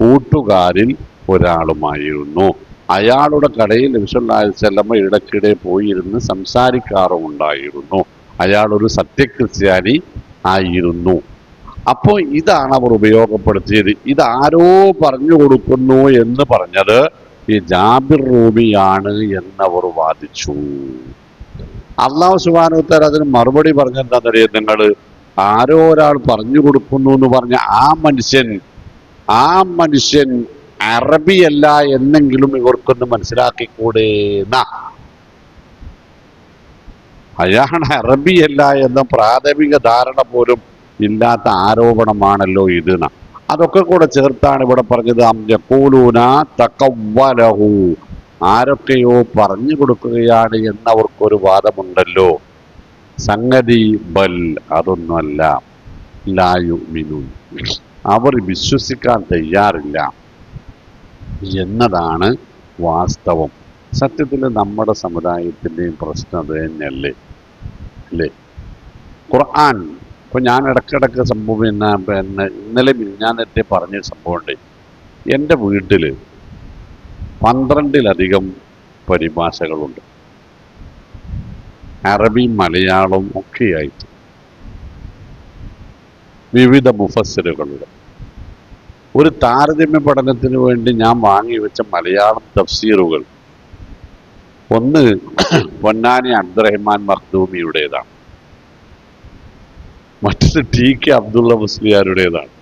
കൂട്ടുകാരിൽ ഒരാളുമായിരുന്നു. അയാളുടെ കടയിൽ നബി സല്ലല്ലാഹു അലൈഹി വസല്ലം ഇടയ്ക്കിടെ പോയിരുന്ന് സംസാരിക്കാറുമുണ്ടായിരുന്നു. അയാളൊരു സത്യക്രിസ്ത്യാനി ആയിരുന്നു. അപ്പോൾ ഇതാണ് അവർ ഉപയോഗപ്പെടുത്തിയത്. ഇതാരോ പറഞ്ഞു കൊടുക്കുന്നു എന്ന് പറഞ്ഞത് ഈ ജാബിർ റൂമിയാണ് എന്നവർ വാദിച്ചു. അള്ളാഹു സുബ്ഹാനഹു വ തആല അതിന് മറുപടി പറഞ്ഞെന്താണെന്നറിയാം നിങ്ങൾ? ആരോ ഒരാൾ പറഞ്ഞു കൊടുക്കുന്നു എന്ന് പറഞ്ഞ ആ മനുഷ്യൻ അറബിയല്ല എന്നെങ്കിലും ഇവർക്കൊന്ന് മനസ്സിലാക്കിക്കൂടേന്ന. അയാൾ അറബിയല്ല എന്ന പ്രാഥമിക ധാരണ പോലും ഇല്ലാത്ത ആരോപണമാണല്ലോ ഇത്. അതൊക്കെ കൂടെ ചേർത്താണ് ഇവിടെ പറഞ്ഞത് അം യഖൂലൂന തഖവ്വലഹു, ആരൊക്കെയോ പറഞ്ഞു കൊടുക്കുകയാണ് എന്നവർക്കൊരു വാദമുണ്ടല്ലോ. സംഗതി ബൽ, അതൊന്നുമല്ല, ലാ യുഅ്മിനൂൻ, അവർ വിശ്വസിക്കാൻ തയ്യാറില്ല എന്നതാണ് വാസ്തവം. സത്യത്തിൽ നമ്മുടെ സമുദായത്തിൻ്റെയും പ്രശ്നം അത് തന്നെയല്ലേ അല്ലേ? ഖുർആൻ ഇപ്പൊ ഞാൻ ഇടക്കിടക്ക് സംഭവം ഇന്നലെ മിനിഞ്ഞാന്നത്തെ പറഞ്ഞൊരു സംഭവമുണ്ട്. എൻ്റെ വീട്ടിൽ 12-ലധികം പരിഭാഷകളുണ്ട്, അറബി മലയാളം ഒക്കെയായിട്ട്, വിവിധ മുഫസ്സിറുകളുടെ. ഒരു താരതമ്യ പഠനത്തിന് വേണ്ടി ഞാൻ വാങ്ങി വെച്ച മലയാളം തഫ്സീറുകൾ, ഒന്ന് പൊന്നാനി അബ്ദുറഹ്മാൻ മഖ്ദൂമിയുടേതാണ്, മറ്റൊരു ടി.കെ. അബ്ദുള്ള മുസ്ലിയാരുടേതാണ്,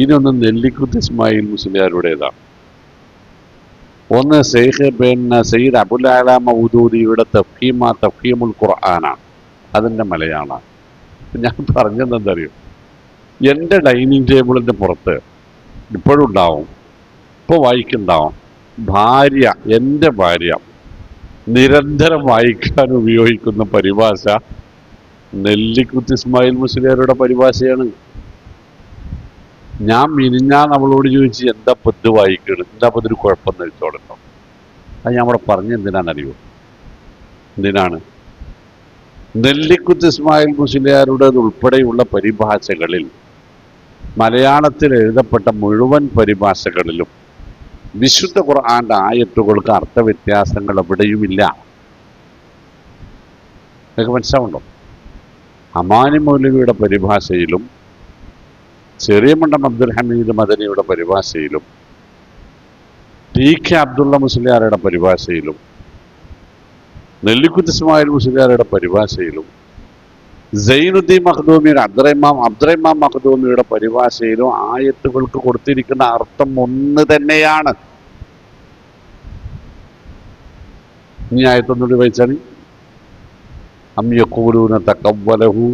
ഇനൊന്ന് നെല്ലിക്കുത്ത് ഇസ്മായിൽ മുസ്ലിയാരുടേതാണ്, ഒന്ന് സയ്യിദ് അബുൽ അഅല മൗദൂദിയുടെ തഫ്ഹീമുൽ ഖുർആനാണ്, അതിൻ്റെ മലയാളമാണ്. ഞാൻ പറഞ്ഞതെന്തറിയോ, എൻ്റെ ഡൈനിങ് ടേബിളിൻ്റെ പുറത്ത് ഇപ്പോഴും ഉണ്ടാവും, ഇപ്പോൾ വായിക്കുന്നുണ്ടാവും, എൻ്റെ ഭാര്യ നിരന്തരം വായിക്കാൻ ഉപയോഗിക്കുന്ന പരിഭാഷ നെല്ലിക്കുത്ത് ഇസ്മായിൽ മുസ്ലിയാരുടെ പരിഭാഷയാണ്. ഞാൻ അവളോട് ചോദിച്ച് എന്താ ഇത് വായിക്കണം, എന്താ ഇതൊരു കുഴപ്പം ചോദിച്ചോളല്ലോ. അത് ഞാൻ അവിടെ പറഞ്ഞെന്തിനാണെന്നറിയോ? എന്തിനാണ്? നെല്ലിക്കുത്ത് ഇസ്മായിൽ മുസ്ലിയാരുടെ ഉൾപ്പെടെയുള്ള പരിഭാഷകളിൽ, മലയാളത്തിൽ എഴുതപ്പെട്ട മുഴുവൻ പരിഭാഷകളിലും വിശുദ്ധ ഖുർആന്റെ ആയത്തുകൾക്ക് അർത്ഥവ്യത്യാസങ്ങൾ എവിടെയുമില്ല. നിങ്ങൾക്ക് മനസ്സിലാവുണ്ടോ? അമാനി മൗലവിയുടെ പരിഭാഷയിലും ചെറിയ മണ്ഡം അബ്ദുൽ ഹമീദ് മദനിയുടെ പരിഭാഷയിലും ടി.കെ. അബ്ദുള്ള മുസ്ലിയാരുടെ പരിഭാഷയിലും നെല്ലിക്കുത്ത് ഇസ്മായിൽ മുസ്ലിയാരുടെ പരിഭാഷയിലും സൈനുദ്ദീൻ മഖ്ദൂമിയുടെ അബ്ദുറഹ്മാൻ മഖ്ദൂമിയുടെ പരിഭാഷയിലും ആയത്തുകൾക്ക് കൊടുത്തിരിക്കുന്ന അർത്ഥം ഒന്ന് തന്നെയാണ്. ഈ ആയത്തൊന്നുകൂടി വായിച്ചാൽ അം യഖൂലൂന തഖവ്വലഹു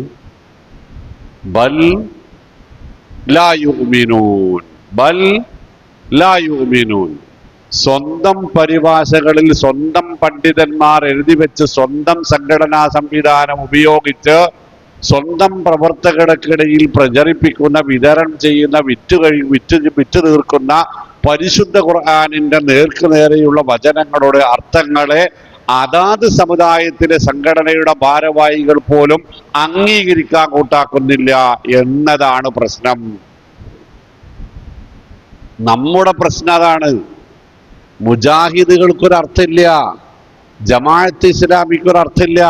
ബൽ ലാ യുഅ്മിനൂൻ. സ്വന്തം പരിഭാഷകളിൽ സ്വന്തം പണ്ഡിതന്മാർ എഴുതി വെച്ച് സ്വന്തം സംഘടനാ സംവിധാനം ഉപയോഗിച്ച് സ്വന്തം പ്രവർത്തകർക്കിടയിൽ പ്രചരിപ്പിക്കുന്ന, വിതരണം ചെയ്യുന്ന, വിറ്റ് തീർക്കുന്ന പരിശുദ്ധ ഖുർആനിന്റെ നേർക്കുനേരെയുള്ള വചനങ്ങളുടെ അർത്ഥങ്ങളെ അതാത് സമുദായത്തിലെ സംഘടനയുടെ ഭാരവാഹികൾ പോലും അംഗീകരിക്കാൻ കൂട്ടാക്കുന്നില്ല എന്നതാണ് പ്രശ്നം. നമ്മുടെ പ്രശ്നം അതാണ്. മുജാഹിദുകൾക്കൊരർത്ഥമില്ല, ജമാഅത്ത് ഇസ്ലാമിക്കൊരർത്ഥമില്ല,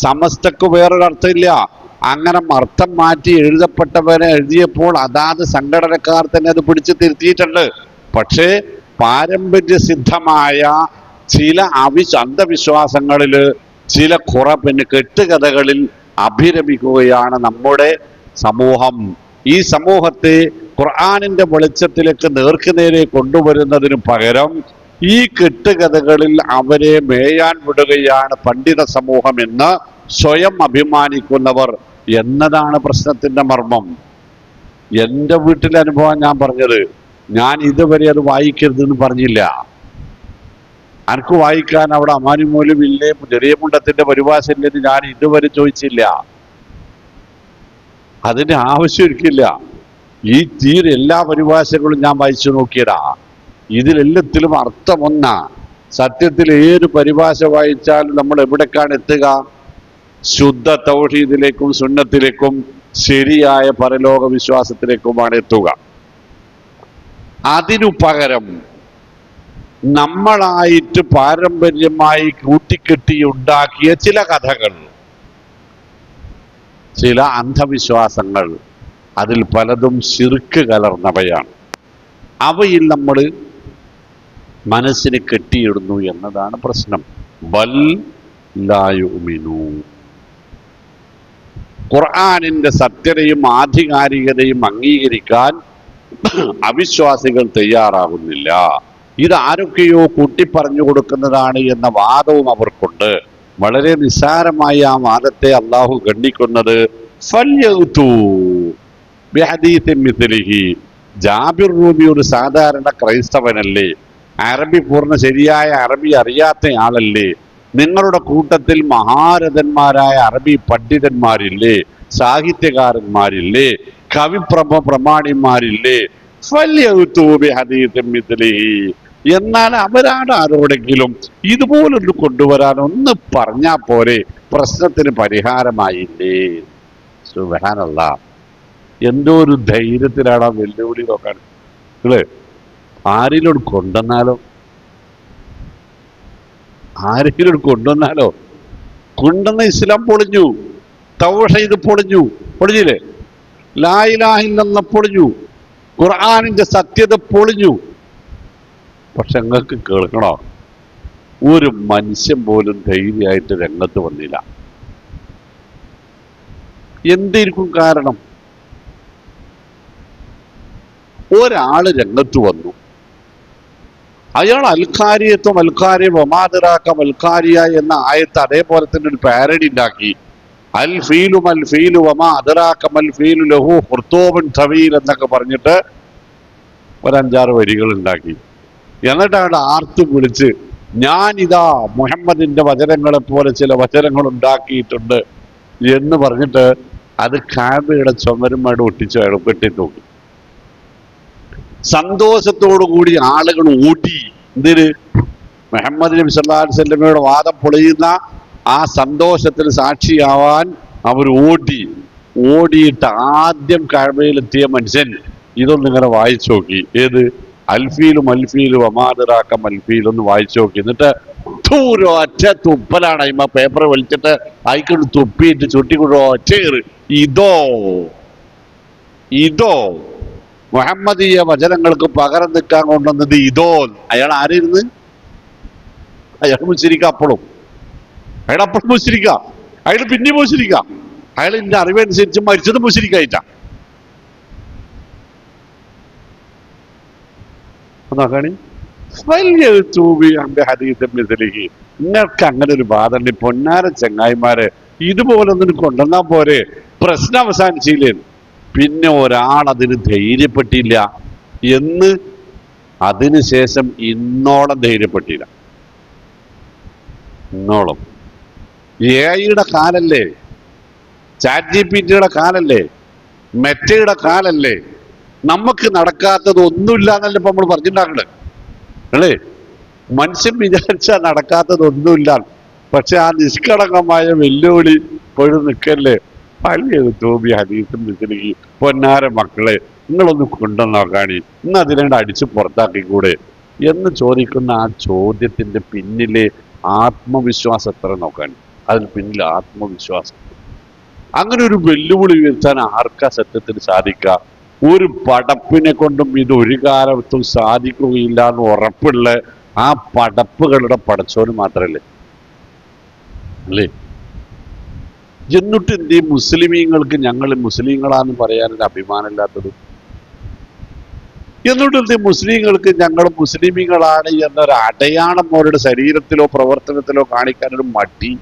സമസ്തക്ക് വേറൊരർത്ഥമില്ല. അങ്ങനെ അർത്ഥം മാറ്റി എഴുതപ്പെട്ടവരെ എഴുതിയപ്പോൾ അതാത് സംഘടനക്കാർ തന്നെ അത് പിടിച്ചു തിരുത്തിയിട്ടുണ്ട്. പക്ഷേ പാരമ്പര്യ സിദ്ധമായ ചില അന്ധവിശ്വാസങ്ങളിൽ, ചില കെട്ടുകഥകളിൽ അഭിരമിക്കുകയാണ് നമ്മുടെ സമൂഹം. ഈ സമൂഹത്തെ ഖുർആനിന്റെ വെളിച്ചത്തിലേക്ക് നേർക്കുനേരെ കൊണ്ടുവരുന്നതിന് പകരം ഈ കെട്ടുകഥകളിൽ അവരെ മേയാൻ വിടുകയാണ് പണ്ഡിത സമൂഹം എന്ന് സ്വയം അഭിമാനിക്കുന്നവർ എന്നതാണ് പ്രശ്നത്തിന്റെ മർമ്മം. എൻ്റെ വീട്ടിലെ അനുഭവം ഞാൻ പറഞ്ഞത്. ഞാൻ ഇതുവരെ അത് വായിക്കരുതെന്ന് പറഞ്ഞില്ല. എനിക്ക് വായിക്കാൻ അവിടെ അമാനി മൗലവിയില്ലേ, ചെറിയ മുണ്ടത്തിന്റെ പരിഭാഷ ഇല്ലെന്ന് ഞാൻ ഇതുവരെ ചോദിച്ചില്ല. അതിന് ആവശ്യം എനിക്കില്ല. ഈ എല്ലാ പരിഭാഷകളും ഞാൻ വായിച്ചു നോക്കിയതാ. ഇതിലെല്ലാത്തിലും അർത്ഥമൊന്നാ. സത്യത്തിൽ ഏത് പരിഭാഷ വായിച്ചാലും നമ്മൾ എവിടേക്കാണ് എത്തുക? ശുദ്ധ തൗഹീദിലേക്കും സുന്നത്തിലേക്കും ശരിയായ പരലോക വിശ്വാസത്തിലേക്കുമാണ് എത്തുക. അതിനു പകരം നമ്മളായിട്ട് പാരമ്പര്യമായി കൂട്ടിക്കെട്ടി ഉണ്ടാക്കിയ ചില കഥകൾ, ചില അന്ധവിശ്വാസങ്ങൾ, അതിൽ പലതും ശിർക്ക് കലർന്നവയാണ്. അവയിൽ നമ്മൾ മനസ്സിന് കെട്ടിയിടുന്നു എന്നതാണ് പ്രശ്നം. ബൽ ലാ യുഅ്മിനൂ. ഖുർആനിന്റെ സത്യതയും ആധികാരികതയും അംഗീകരിക്കാൻ അവിശ്വാസികൾ തയ്യാറാകുന്നില്ല. ഇതാരൊക്കെയോ കൂട്ടിപ്പറഞ്ഞു കൊടുക്കുന്നതാണ് എന്ന വാദവും അവർക്കുണ്ട്. വളരെ നിസ്സാരമായി ആ വാദത്തെ അള്ളാഹു ഗണ്ണിക്കുന്നത് ഫല്യഅ്തു ബിഹദീസിൻ മിസ്ലിഹി. ജാബിർ റൂമി ഒരു സാധാരണ ക്രൈസ്തവനല്ലേ? അറബി പൂർണ്ണ ശരിയായ അറബി അറിയാത്ത ആളല്ലേ? നിങ്ങളുടെ കൂട്ടത്തിൽ മഹാരഥന്മാരായ അറബി പണ്ഡിതന്മാരില്ലേ? സാഹിത്യകാരന്മാരില്ലേ? പ്രമാണിമാരില്ലേ? ഫല്യഅ്തു ബിഹദീസിൻ മിസ്ലിഹി. എന്നാൽ അവരാണ് ആരോടെങ്കിലും ഇതുപോലൊന്ന് കൊണ്ടുവരാൻ ഒന്ന് പറഞ്ഞാൽ പോരെ, പ്രശ്നത്തിന് പരിഹാരമായില്ലേ? സുബ്ഹാനല്ലാഹ്, എന്തോ ഒരു ധൈര്യത്തിലാണ് ആ വെല്ലുവിളി നോക്കാൻ. നിങ്ങള് ആരെങ്കിലും കൊണ്ടുവന്നാലോ, ആരെങ്കിലും കൊണ്ടുവന്നാലോ? കൊണ്ടുവന്ന ഇസ്ലാം പൊളിഞ്ഞു, തൗഹീദ് പൊളിഞ്ഞു, പൊളിഞ്ഞില്ലേ? ലാ ഇലാഹ ഇല്ലല്ലാഹ് പൊളിഞ്ഞു, ഖുർആനിന്റെ സത്യത പൊളിഞ്ഞു. പക്ഷെ നിങ്ങൾക്ക് കേൾക്കണോ, ഒരു മനുഷ്യൻ പോലും ധൈര്യമായിട്ട് രംഗത്ത് വന്നില്ല. എന്തായിരിക്കും കാരണം? ഒരാള് രംഗത്ത് വന്നു, അയാൾ അൽക്കാരിയത്വം അൽക്കാരിയ വമാതിറാക്കം അൽക്കാരിയ എന്ന ആയത്ത് അതേപോലെ തന്നെ ഒരു പാരഡി ഉണ്ടാക്കി. അൽ ഫീലു വമാ അതിറാക്കം അൽ ഫീലു ലഹു ഹുർതൂബുൻ തവീൽ എന്നൊക്കെ പറഞ്ഞിട്ട് ഒരു 5-6 വരികൾ ഉണ്ടാക്കി. എന്നിട്ടാണ് ആർത്തു വിളിച്ച് ഞാനിതാ മുഹമ്മദിന്റെ വചനങ്ങളെ പോലെ ചില വചനങ്ങൾ ഉണ്ടാക്കിയിട്ടുണ്ട് എന്ന് പറഞ്ഞിട്ട് അത് കാബയുടെ ചുമരുമായിട്ട് ഒട്ടിച്ചു അയാൾ കെട്ടിത്തൂക്കി. സന്തോഷത്തോടു കൂടി ആളുകൾ ഓടി. എന്തിന്? മുഹമ്മദ് നബി സല്ലല്ലാഹു അലൈഹി വസല്ലമയുടെ വാദം പൊളിയുന്ന ആ സന്തോഷത്തിന് സാക്ഷിയാവാൻ അവർ ഓടിയിട്ട് ആദ്യം കാബയിലെത്തിയ മനുഷ്യൻ ഇതൊന്നും ഇങ്ങനെ വായിച്ചു നോക്കി. ഏത്? അൽഫീലും അമാദറാക്കം അൽഫീലൊന്ന് വായിച്ചു നോക്കി. എന്നിട്ട് ഒറ്റ തുപ്പലാണ്. അയിമ പേപ്പർ വലിച്ചിട്ട് അയക്കൊണ്ട് തുപ്പിയിട്ട് ചുട്ടിക്കൊണ്ടോ ചേറ്. ഇതോ മുഹമ്മദീയ വചനങ്ങൾക്ക് പകരം നിൽക്കാൻ കൊണ്ടുവന്നത് ഇതോ. അയാൾ ആരായിരുന്നു? അയാൾ മുസ്ലിക്ക. അപ്പോഴും മുസ്ലിക്ക. അയാൾ പിന്നെ മുസ്ലിക്ക. അയാൾ എന്റെ അറിവനുസരിച്ച് മരിച്ചത് മുസ്ലിക്കായിട്ടാ. നിങ്ങൾക്ക് അങ്ങനെ ഒരു ബാധ പൊന്നാര ചങ്ങായിമാരെ ഇതുപോലൊന്നും കൊണ്ടുവന്നാ പോരെ, പ്രശ്നം അവസാനിച്ചില്ലേ? പിന്നെ ഒരാൾ അതിന് ധൈര്യപ്പെട്ടില്ല എന്ന് അതിനുശേഷം ഇന്നോളം ധൈര്യപ്പെട്ടില്ല. ഇന്നോളം എഐയുടെ കാലല്ലേ, ചാറ്റ് ജിപിടിയുടെ കാലല്ലേ, മെറ്റയുടെ കാലല്ലേ. നമുക്ക് നടക്കാത്തത് ഒന്നുമില്ല എന്നല്ല ഇപ്പൊ നമ്മൾ പറഞ്ഞിട്ടുണ്ടാക്കണേ അല്ലേ? മനുഷ്യൻ വിചാരിച്ചാൽ നടക്കാത്തത് ഒന്നുമില്ല. പക്ഷെ ആ നിഷ്കളങ്കമായ വെല്ലുവിളി ഇപ്പോഴും നിൽക്കല്ലേ? തോബി ഹദീസും മിസ്ലിഹി. പൊന്നാര മക്കളെ, നിങ്ങളൊന്ന് കൊണ്ടുവന്നോക്കാണി, ഇന്ന് അതിനെ അടിച്ചു പുറത്താക്കിക്കൂടെ എന്ന് ചോദിക്കുന്ന ആ ചോദ്യത്തിന്റെ പിന്നിലെ ആത്മവിശ്വാസം എത്ര നോക്കാൻ. അതിന് പിന്നിൽ ആത്മവിശ്വാസം. അങ്ങനെ ഒരു വെല്ലുവിളി ഉയർത്താൻ ആർക്കാ സത്യത്തിന് സാധിക്കുക? ഒരു പടപ്പിനെ കൊണ്ടും ഇത് ഒരു കാലത്തും സാധിക്കുകയില്ല എന്ന് ഉറപ്പുള്ള ആ പടപ്പുകളുടെ പടച്ചോന് മാത്രല്ലേ അല്ലേ? എന്നിട്ട് എന്ത് മുസ്ലിമീങ്ങൾക്ക് ഞങ്ങൾ മുസ്ലിങ്ങളാന്ന് പറയാനൊരു അഭിമാനമില്ലാത്തത്? എന്നിട്ട് എന്ത് മുസ്ലിങ്ങൾക്ക് ഞങ്ങൾ മുസ്ലിമീങ്ങളാണ് എന്നൊരു അടയാളം അവരുടെ ശരീരത്തിലോ പ്രവർത്തനത്തിലോ കാണിക്കാനൊരു മടി?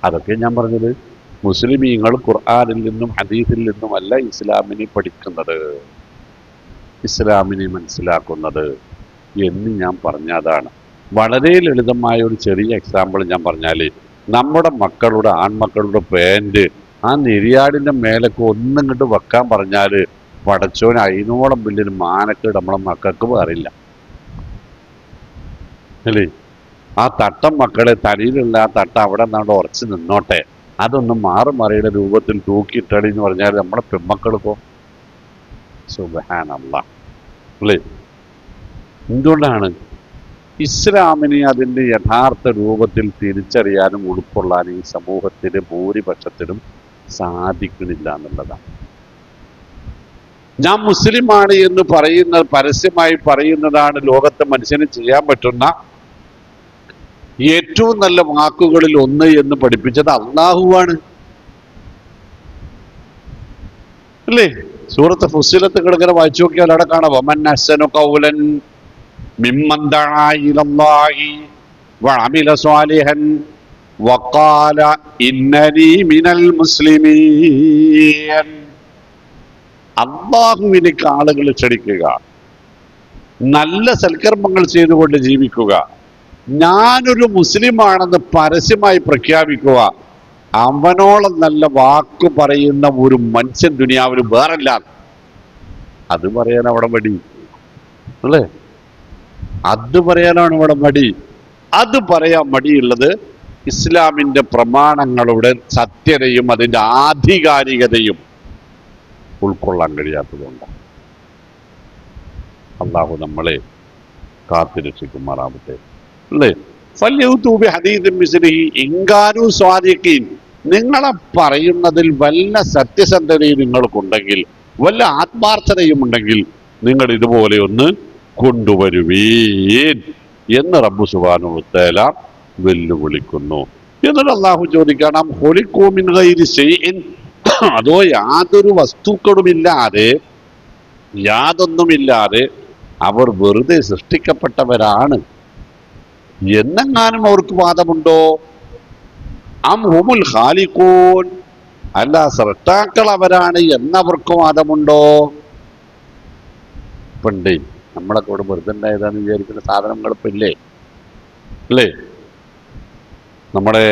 അതൊക്കെ ഞാൻ പറഞ്ഞത്. മുസ്ലിമീങ്ങൾ ഖുർആനിൽ നിന്നും ഹദീസിൽ നിന്നുമല്ല ഇസ്ലാമിനെ പഠിക്കുന്നത്, ഇസ്ലാമിനെ മനസ്സിലാക്കുന്നത് എന്ന് ഞാൻ പറഞ്ഞതാണ്. വളരെ ലളിതമായ ഒരു ചെറിയ എക്സാമ്പിൾ ഞാൻ പറഞ്ഞാല്, നമ്മുടെ മക്കളുടെ ആൺമക്കളുടെ പാൻറ് ആ നെരിയാടിന്റെ മേലൊക്കെ ഒന്നിങ്ങോട്ട് വെക്കാൻ പറഞ്ഞാല് പടച്ചോന് അതിനോളം വലിയൊരു മാനക്കേട് നമ്മളെ മക്കൾക്ക് അറിയില്ല അല്ലേ? ആ തട്ടം മക്കളെ തലയിലുള്ള ആ തട്ടം അവിടെ നിന്നാണ്ട് ഉറച്ചു നിന്നോട്ടെ, അതൊന്നും മാറുമറിയുടെ രൂപത്തിൽ തൂക്കിയിട്ടടി എന്ന് പറഞ്ഞാൽ നമ്മളെ പെൺമക്കൾക്കോ സുബ്ഹാനല്ലാഹ്. അല്ലേ? എന്തുകൊണ്ടാണ് ഇസ്ലാമിനെ അതിൻ്റെ യഥാർത്ഥ രൂപത്തിൽ തിരിച്ചറിയാനും ഉൾക്കൊള്ളാനും ഈ സമൂഹത്തിന് ഭൂരിപക്ഷത്തിനും സാധിക്കുന്നില്ല എന്നുള്ളതാണ്. ഞാൻ മുസ്ലിമാണ് എന്ന് പരസ്യമായി പറയുന്നതാണ് ലോകത്തെ മനുഷ്യന് ചെയ്യാൻ പറ്റുന്ന ഏറ്റവും നല്ല വാക്കുകളിൽ ഒന്ന് എന്ന് പഠിപ്പിച്ചത് അള്ളാഹുവാണ്. അല്ലേ? സൂറത്ത് ഫുസ്സിലത്ത് കിടങ്ങനെ വായിച്ചു നോക്കിയാൽ അവിടെ കാണാം വമൻ അഹ്സനു ഖൗലൻ മിമ്മൻ ദഅ ഇലല്ലാഹി വഅമില സ്വാലിഹൻ വഖാല ഇന്നനി മിനൽ മുസ്ലിമീൻ. അല്ലാഹുവിലേക്ക് ആളുകൾ ക്ഷണിക്കുക, നല്ല സൽക്കർമ്മങ്ങൾ ചെയ്തുകൊണ്ട് ജീവിക്കുക, ഞാനൊരു മുസ്ലിമാണെന്ന് പരസ്യമായി പ്രഖ്യാപിക്കുക. അവനോളം നല്ല വാക്ക് പറയുന്ന ഒരു മനുഷ്യൻ ദുനിയാവിൽ വേറല്ല. അത് പറയാൻ അവിടെ മടി അല്ലേ? അത് പറയാനാണ് ഇവിടെ മടി. അത് പറയാൻ മടിയുള്ളത് ഇസ്ലാമിന്റെ പ്രമാണങ്ങളുടെ സത്യതയും അതിന്റെ ആധികാരികതയും ഉൾക്കൊള്ളാൻ കഴിയാത്തതുകൊണ്ടാണ്. അള്ളാഹു നമ്മളെ കാത്തിരക്ഷിക്കുമാറാവട്ടെ. അല്ലേ? നിങ്ങളെ പറയുന്നതിൽ വല്ല സത്യസന്ധതയും നിങ്ങൾക്കുണ്ടെങ്കിൽ, വല്ല ആത്മാർത്ഥതയും ഉണ്ടെങ്കിൽ നിങ്ങൾ ഇതുപോലെ ഒന്ന് കൊണ്ടുവരുവീൻ എന്ന് റബ്ബു സുബ്ഹാനഹു വ തആല വെല്ലുവിളിക്കുന്നു. എന്നിട്ട് അള്ളാഹു ചോദിക്കണം, ഖുലിഖൂ മിൻ ഗൈരി ശൈഇൻ, അതോ യാതൊരു വസ്തുക്കളുമില്ലാതെ യാതൊന്നുമില്ലാതെ അവർ വെറുതെ സൃഷ്ടിക്കപ്പെട്ടവരാണ് എന്നെങ്ങാനും അവർക്ക് വാദമുണ്ടോ? അം ഹുമുൽ ഖാലിഖൂൻ, അല്ല സൃഷ്ടാക്കൾ അവരാണ് എന്നവർക്ക് വാദമുണ്ടോ? പണ്ടേ നമ്മളൊക്കെ ഇവിടെ വെറുതെ ഉണ്ടായതാണെന്ന് വിചാരിക്കുന്ന സാധനങ്ങളിപ്പോൾ ഇല്ലേ? അല്ലേ? നമ്മുടെ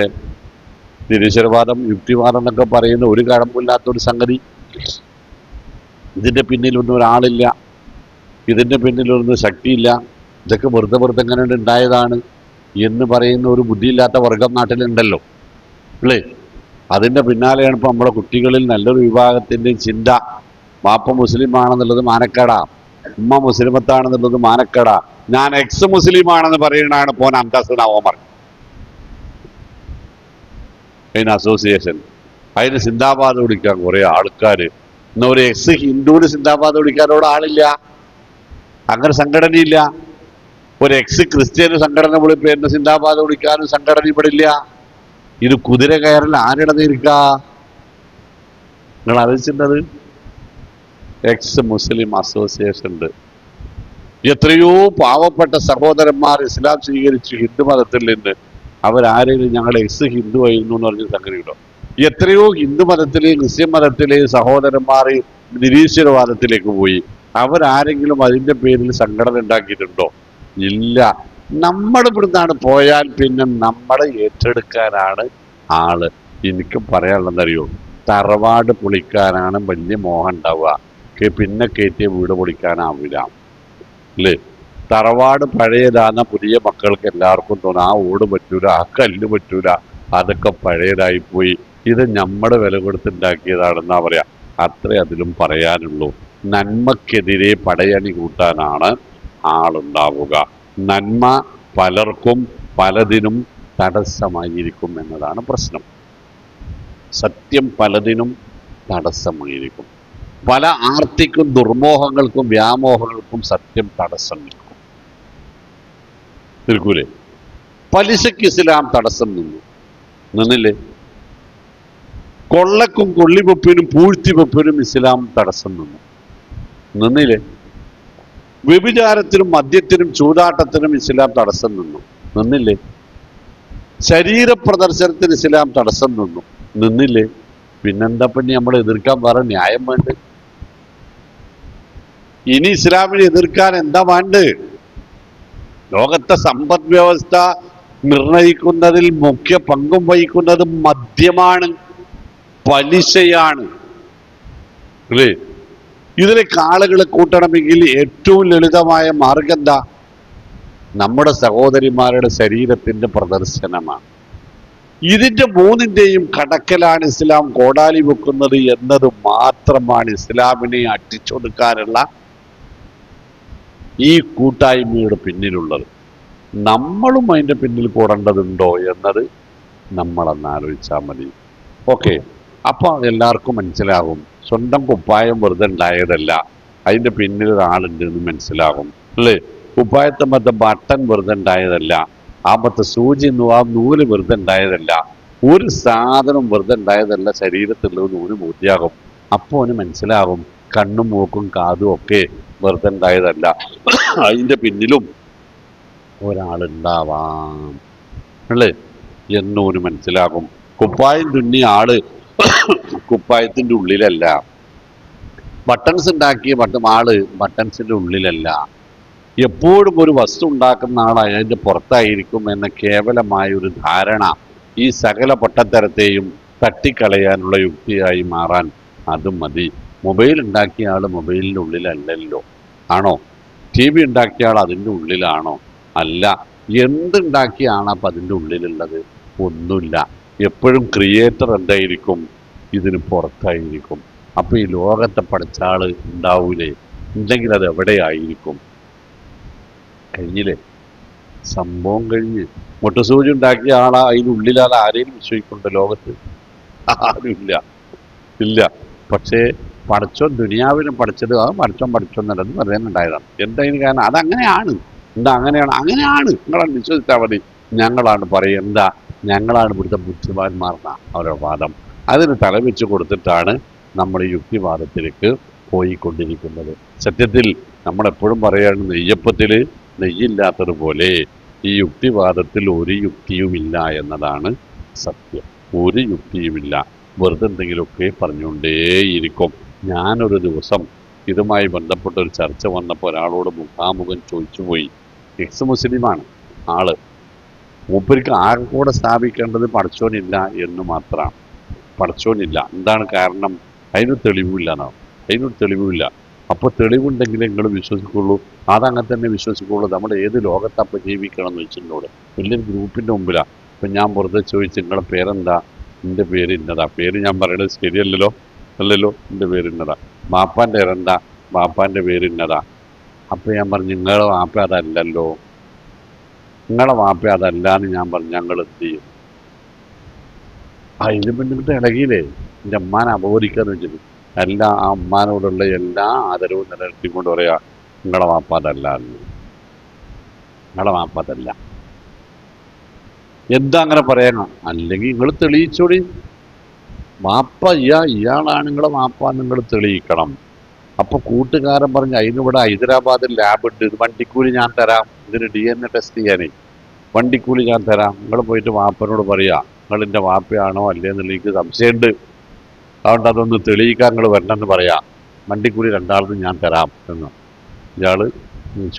നിരീശ്വരവാദം, യുക്തിവാദം എന്നൊക്കെ പറയുന്ന ഒരു കഴമ്പില്ലാത്തൊരു സംഗതി. ഇതിന്റെ പിന്നിലൊന്നും ഒരാളില്ല, ഇതിന്റെ പിന്നിലൊന്നും ശക്തിയില്ല, ഇതൊക്കെ വെറുതെ എങ്ങനെ ഉണ്ടായതാണ് എന്ന് പറയുന്ന ഒരു ബുദ്ധിയില്ലാത്ത വർഗം നാട്ടിലുണ്ടല്ലോ. അല്ലേ? അതിന്റെ പിന്നാലെയാണ് ഇപ്പൊ നമ്മുടെ കുട്ടികളിൽ നല്ലൊരു വിഭാഗത്തിന്റെയും ചിന്ത. വാപ്പ മുസ്ലിമാണെന്നുള്ളത് മാനക്കേടാ, ഉമ്മ മുസ്ലിമത്താണെന്നുള്ളത് മാനക്കേടാ, ഞാൻ എക്സ് മുസ്ലിമാണെന്ന് പറയുന്നതാണ് പോൻ അന്തസ്സനാവോമർ. അതിന് അസോസിയേഷൻ, അതിന് സിന്ദാബാദ് വിളിക്കാൻ കുറെ ആൾക്കാര്. എന്നാ ഒരു എക്സ് ഹിന്ദുവിന് സിന്ദാബാദ് വിളിക്കാനോട് ആളില്ല, അങ്ങനെ സംഘടനയില്ല. ഒരു എക്സ് ക്രിസ്ത്യന് സംഘടന പേരിന് സിന്ദാബാദ് വിളിക്കാനും സംഘടന ഇവിടെ ഇല്ല. ഇത് കുതിര കയറൽ ആരുടെ നിൽക്ക? നിങ്ങൾ അറിയിച്ചിട്ടത് എക്സ് മുസ്ലിം അസോസിയേഷൻ ഉണ്ട്. എത്രയോ പാവപ്പെട്ട സഹോദരന്മാർ ഇസ്ലാം സ്വീകരിച്ചു ഹിന്ദു മതത്തിൽ നിന്ന് അവരാരെങ്കിലും ഞങ്ങൾ എക്സ് ഹിന്ദു ആയിരുന്നു എന്ന് പറഞ്ഞ സംഗതിയുണ്ടോ? എത്രയോ ഹിന്ദു മതത്തിലെയും ക്രിസ്ത്യൻ മതത്തിലെയും സഹോദരന്മാർ നിരീശ്വരവാദത്തിലേക്ക് പോയി. അവരാരെങ്കിലും അതിന്റെ പേരിൽ സംഘടന ഉണ്ടാക്കിയിട്ടുണ്ടോ? ഇല്ല. നമ്മൾ ഇവിടുന്നാണ് പോയാൽ പിന്നെ നമ്മളെ ഏറ്റെടുക്കാനാണ് ആള്. എനിക്ക് പറയാനുള്ളതെന്നറിയോ, തറവാട് പൊളിക്കാനാണ് വലിയ മോഹം ഉണ്ടാവുക, പിന്നെ കയറ്റിയ വീട് പൊളിക്കാനാവില്ല. അല്ലേ? തറവാട് പഴയതാന്ന പുതിയ മക്കൾക്ക് എല്ലാവർക്കും തോന്നും ആ ഓട് പറ്റൂല, ആ കല്ല് പറ്റൂല, അതൊക്കെ പഴയതായിപ്പോയി, ഇത് നമ്മുടെ വില കൊടുത്തുണ്ടാക്കിയതാണെന്നാ പറയാ. അത്രേ അതിലും പറയാനുള്ളൂ. നന്മക്കെതിരെ പടയണി കൂട്ടാനാണ് ആളുണ്ടാവുക. നന്മ പലർക്കും പലതിനും തടസ്സമായിരിക്കും എന്നതാണ് പ്രശ്നം. സത്യം പലതിനും തടസ്സമായിരിക്കും. പല ആർത്തിക്കും ദുർമോഹങ്ങൾക്കും വ്യാമോഹങ്ങൾക്കും സത്യം തടസ്സം നിൽക്കൂലേ? പലിശയ്ക്ക് ഇസ്ലാം തടസ്സം നിന്നില്ലേ? കൊള്ളക്കും കൊള്ളിവെപ്പിനും പൂഴ്ത്തിവെപ്പിനും ഇസ്ലാം തടസ്സം നിന്നില്ലേ? വ്യഭിചാരത്തിനും മദ്യത്തിനും ചൂതാട്ടത്തിനും ഇസ്ലാം തടസ്സം നിന്നില്ലേ? ശരീര പ്രദർശനത്തിന് ഇസ്ലാം തടസ്സം നിന്നില്ലേ? പിന്നെന്താ പിന്നെ നമ്മൾ എതിർക്കാൻ വേറെ ന്യായം വേണ്ട? ഇനി ഇസ്ലാമിനെ എതിർക്കാൻ എന്താ വേണ്ട? ലോകത്തെ സമ്പദ് വ്യവസ്ഥ നിർണയിക്കുന്നതിൽ മുഖ്യ പങ്കും വഹിക്കുന്നത് മദ്യമാണ്, പലിശയാണ്. അല്ലേ? ഇതിലേക്ക് ആളുകളെ കൂട്ടണമെങ്കിൽ ഏറ്റവും ലളിതമായ മാർഗം എന്താ? നമ്മുടെ സഹോദരിമാരുടെ ശരീരത്തിന്റെ പ്രദർശനമാണ്. ഇതിന്റെ മൂന്നിന്റെയും കടക്കലാണ് ഇസ്ലാം കോടാലി വെക്കുന്നത് എന്നത് മാത്രമാണ് ഇസ്ലാമിനെ അട്ടിച്ചൊടുക്കാനുള്ള ഈ കൂട്ടായ്മയുടെ പിന്നിലുള്ളത്. നമ്മളും അതിന്റെ പിന്നിൽ കൂടേണ്ടതുണ്ടോ എന്നത് നമ്മളൊന്ന് ആലോചിച്ചാൽ മതി. ഓക്കെ, അപ്പൊ എല്ലാവർക്കും മനസ്സിലാകും സ്വന്തം കുപ്പായം വെറുതെ ഉണ്ടായതല്ല, അതിന്റെ പിന്നിൽ ഒരാളുണ്ട് എന്ന് മനസ്സിലാകും അല്ലേ. കുപ്പായത്തെ മറ്റേ ബട്ടൺ വെറുതെ ഉണ്ടായതല്ല, ആ മറ്റേ സൂചി ആ നൂല് വെറുതെ ഉണ്ടായതല്ല, ഒരു സാധനം വെറുതെ ഉണ്ടായതല്ല, ശരീരത്തിലുള്ള നൂല് ബോധ്യാകും. അപ്പോൾ അവന് മനസ്സിലാകും കണ്ണും മൂക്കും കാതും ഒക്കെ വെറുതെ ഉണ്ടായതല്ല, അതിന്റെ പിന്നിലും ഒരാളുണ്ടാവാം അല്ലേ എന്നോന് മനസ്സിലാകും. കുപ്പായം തുന്നിയ ആള് കുപ്പായത്തിന്റെ ഉള്ളിലല്ല, ബട്ടൺസ് ഉണ്ടാക്കിയ ആള് ബട്ടൺസിന്റെ ഉള്ളിലല്ല. എപ്പോഴും ഒരു വസ്തു ഉണ്ടാക്കുന്ന ആളായി അതിന്റെ പുറത്തായിരിക്കും എന്ന കേവലമായ ഒരു ധാരണ ഈ സകല പൊട്ടത്തരത്തെയും തട്ടിക്കളയാനുള്ള യുക്തിയായി മാറാൻ അതും മതി. മൊബൈൽ ഉണ്ടാക്കിയ ആൾ മൊബൈലിൻ്റെ ഉള്ളിലല്ലല്ലോ, ആണോ? ടി വി ഉണ്ടാക്കിയ ആൾ അതിൻ്റെ ഉള്ളിലാണോ? അല്ല. എന്തുണ്ടാക്കിയ ആളാണ് അപ്പം അതിൻ്റെ ഉള്ളിലുള്ളത്? ഒന്നുമില്ല. എപ്പോഴും ക്രിയേറ്റർ എന്തായിരിക്കും? ഇതിന് പുറത്തായിരിക്കും. അപ്പം ഈ ലോകത്തെ പഠിച്ച ആൾ ഉണ്ടാവൂലേ? ഉണ്ടെങ്കിൽ അത് എവിടെയായിരിക്കും? കഴിഞ്ഞില്ലേ, സംഭവം കഴിഞ്ഞ്. മുട്ടസൂചി ഉണ്ടാക്കിയ ആളാ അതിനുള്ളിലാൾ ആരെയും വിശ്വസിക്കുന്നുണ്ട് ലോകത്ത്? ആരുമില്ല, ഇല്ല. പക്ഷേ പഠിച്ചോൻ ദുനിയാവിനെ പഠിച്ചത് ആ പഠിച്ചോന്നല്ലത് പറയുന്നുണ്ടായതാണ്. എന്തായാലും കാരണം അതങ്ങനെയാണ്. എന്താ അങ്ങനെയാണ്? അങ്ങനെയാണ്. നിങ്ങളാണ് വിശ്വസിച്ചാൽ മതി. ഞങ്ങളാണ് പറയുക. എന്താ? ഞങ്ങളാണ് ഇവിടുത്തെ ബുദ്ധിമാന്മാർന്ന അവരുടെ വാദം. അതിന് തലവെച്ച് കൊടുത്തിട്ടാണ് നമ്മൾ ഈ യുക്തിവാദത്തിലേക്ക് പോയിക്കൊണ്ടിരിക്കുന്നത്. സത്യത്തിൽ നമ്മളെപ്പോഴും പറയാണ് നെയ്യപ്പത്തിൽ നെയ്യില്ലാത്തതുപോലെ ഈ യുക്തിവാദത്തിൽ ഒരു യുക്തിയുമില്ല എന്നതാണ് സത്യം. ഒരു യുക്തിയുമില്ല. വെറുതെ എന്തെങ്കിലുമൊക്കെ പറഞ്ഞുകൊണ്ടേയിരിക്കും. ഞാനൊരു ദിവസം ഇതുമായി ബന്ധപ്പെട്ട ഒരു ചർച്ച വന്നപ്പോൾ ഒരാളോട് മുഖാമുഖം ചോദിച്ചുപോയി. എക്സ് മുസ്ലിമാണ് ആള്. മൂപ്പർക്ക് ആകെ കൂടെ സ്ഥാപിക്കേണ്ടത് പടച്ചോനില്ല എന്ന് മാത്രമാണ്. പടച്ചോനില്ല. എന്താണ് കാരണം? അതിനൊരു തെളിവില്ല എന്നാണ്. അതിനൊരു തെളിവില്ല. അപ്പോൾ തെളിവുണ്ടെങ്കിൽ നിങ്ങൾ വിശ്വസിക്കുള്ളൂ. അതങ്ങനെ തന്നെ വിശ്വസിക്കുള്ളൂ. നമ്മൾ ഏത് ലോകത്തപ്പം ജീവിക്കണം എന്ന് വെച്ചിട്ടുണ്ടോ? വലിയൊരു ഗ്രൂപ്പിൻ്റെ മുമ്പിലാണ്. അപ്പം ഞാൻ വെറുതെ ചോദിച്ചു, നിങ്ങളുടെ പേരെന്താ? എൻ്റെ പേര് ഇന്നതാ. പേര് ഞാൻ പറയണത് ശരിയല്ലല്ലോ, അല്ലല്ലോ. എൻ്റെ പേര് ഇന്നതാ. ബാപ്പാൻ്റെ പേരെന്താ? ബാപ്പാൻ്റെ പേര് ഇന്നതാ. അപ്പം ഞാൻ പറഞ്ഞു, നിങ്ങളുടെ വാപ്പ അതല്ലല്ലോ, നിങ്ങളുടെ വാപ്പ അതല്ല എന്ന് ഞാൻ പറഞ്ഞു. ഞങ്ങൾ എന്ത് ചെയ്യും? അതിന് പിന്നിട്ട് ഇളകിയില്ലേ? എൻ്റെ അമ്മാനെ അപകരിക്കാന്ന് വെച്ചിട്ട് എല്ലാ ആ അമ്മാനോടുള്ള എല്ലാ ആദരവും നിലനിർത്തിക്കൊണ്ട് പറയാ, നിങ്ങളുടെ വാപ്പ അതല്ല, നിങ്ങളുടെ വാപ്പ അതല്ല. എന്താ അങ്ങനെ പറയണം? അല്ലെങ്കിൽ നിങ്ങൾ തെളിയിച്ചോടി. വാപ്പ ഇയാളാണ് നിങ്ങളെ വാപ്പ, നിങ്ങൾ തെളിയിക്കണം. അപ്പൊ കൂട്ടുകാരൻ പറഞ്ഞു, അതിനിവിടെ ഹൈദരാബാദിൽ ലാബ് ഉണ്ട്, ഇത് വണ്ടിക്കൂലി ഞാൻ തരാം, ഇതിന് DNA ടെസ്റ്റ് ചെയ്യാനേ വണ്ടിക്കൂലി ഞാൻ തരാം. നിങ്ങൾ പോയിട്ട് വാപ്പനോട് പറയാ, നിങ്ങൾ എൻ്റെ വാപ്പയാണോ അല്ലേ എന്നുള്ള എനിക്ക് സംശയമുണ്ട്, അതുകൊണ്ട് അതൊന്ന് തെളിയിക്കാൻ നിങ്ങൾ വരണമെന്ന് പറയാം. വണ്ടിക്കൂലി രണ്ടാൾക്കും ഞാൻ തരാം എന്ന് ഇയാള്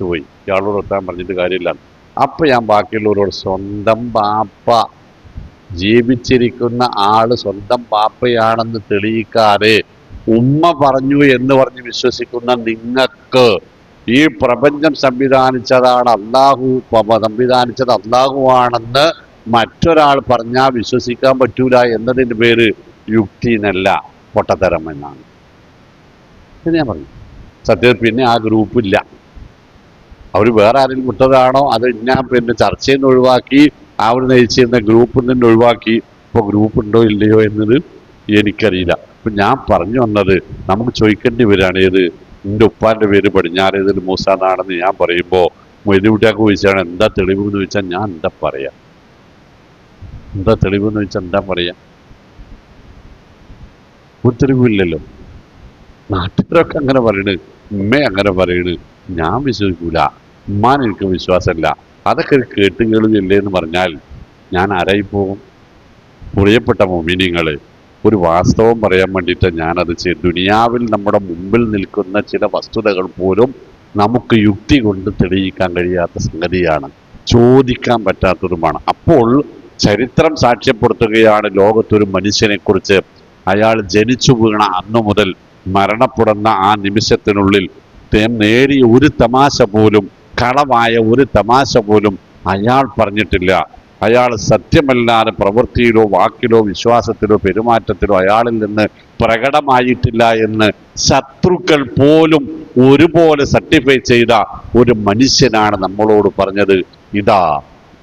പോയി. ഇയാളോട് എത്താൻ പറഞ്ഞിട്ട് കാര്യമില്ല. അപ്പൊ ഞാൻ ബാക്കിയുള്ളവരോട്, സ്വന്തം ബാപ്പ, ജീവിച്ചിരിക്കുന്ന ആള് സ്വന്തം ബാപ്പയാണെന്ന് തെളിയിക്കാതെ ഉമ്മ പറഞ്ഞു എന്ന് പറഞ്ഞ് വിശ്വസിക്കുന്ന നിങ്ങൾക്ക് ഈ പ്രപഞ്ചം സംവിധാനിച്ചതാണ് അള്ളാഹു, സംവിധാനിച്ചത് അള്ളാഹു ആണെന്ന് മറ്റൊരാൾ പറഞ്ഞാൽ വിശ്വസിക്കാൻ പറ്റൂല എന്നതിൻ്റെ പേര് യുക്തി എന്നല്ല, പൊട്ടത്തരം എന്നാണ്. ഇത് ഞാൻ പറഞ്ഞു. സത്യത്തിൽ പിന്നെ ആ ഗ്രൂപ്പില്ല. അവർ വേറെ ആരെങ്കിലും വിട്ടതാണോ അത് ഞാൻ പിന്നെ ചർച്ചയിൽ നിന്ന് ഒഴിവാക്കി, അവർ നയിച്ചിരുന്ന ഗ്രൂപ്പിൽ നിന്ന് ഒഴിവാക്കി. ഇപ്പോൾ ഗ്രൂപ്പ് ഉണ്ടോ ഇല്ലയോ എന്നത് എനിക്കറിയില്ല. അപ്പം ഞാൻ പറഞ്ഞു വന്നത്, നമുക്ക് ചോദിക്കേണ്ടി വരികയാണ്, ഏത് എൻ്റെ ഉപ്പാൻ്റെ പേര് പടിഞ്ഞാറേതിൽ മൂസ എന്നാണെന്ന് ഞാൻ പറയുമ്പോൾ മൊയ്തുകുട്ടിയാക്ക് ചോദിച്ചാണ് എന്താ തെളിവെന്ന് ചോദിച്ചാൽ ഞാൻ എന്താ പറയാ? എന്താ തെളിവെന്ന് ചോദിച്ചാൽ എന്താ പറയാ? ഒരു തെളിവില്ലല്ലോ. നാട്ടുകാരൊക്കെ അങ്ങനെ പറയണ്, ഉമ്മ അങ്ങനെ പറയണ്, ഞാൻ വിശ്വസിക്കൂല, ഉമ്മാൻ എനിക്ക് വിശ്വാസമല്ല. അതൊക്കെ കേട്ട് കേളുകയില്ലേ എന്ന് പറഞ്ഞാൽ ഞാൻ ആരായിപ്പോകും? പ്രിയപ്പെട്ട മോമിനിങ്ങൾ, ഒരു വാസ്തവം പറയാൻ വേണ്ടിയിട്ട് ഞാനത് ചെയ്തു. ദുനിയാവിൽ നമ്മുടെ മുമ്പിൽ നിൽക്കുന്ന ചില വസ്തുതകൾ പോലും നമുക്ക് യുക്തി കൊണ്ട് തെളിയിക്കാൻ കഴിയാത്ത സംഗതിയാണ്, ചോദിക്കാൻ പറ്റാത്തതുമാണ്. അപ്പോൾ ചരിത്രം സാക്ഷ്യപ്പെടുത്തുകയാണ് ലോകത്തൊരു മനുഷ്യനെക്കുറിച്ച്, അയാൾ ജനിച്ചു വീണ അന്നു മുതൽ മരണപ്പെടുന്ന ആ നിമിഷത്തിനുള്ളിൽ നേടിയ ഒരു തമാശ പോലും, കളവായ ഒരു തമാശ പോലും അയാൾ പറഞ്ഞിട്ടില്ല. അയാൾ സത്യമല്ലാതെ പ്രവൃത്തിയിലോ വാക്കിലോ വിശ്വാസത്തിലോ പെരുമാറ്റത്തിലോ അയാളിൽ നിന്ന് പ്രകടമായിട്ടില്ല എന്ന് ശത്രുക്കൾ പോലും ഒരുപോലെ സർട്ടിഫൈ ചെയ്ത ഒരു മനുഷ്യനാണ് നമ്മളോട് പറഞ്ഞത്, ഇതാ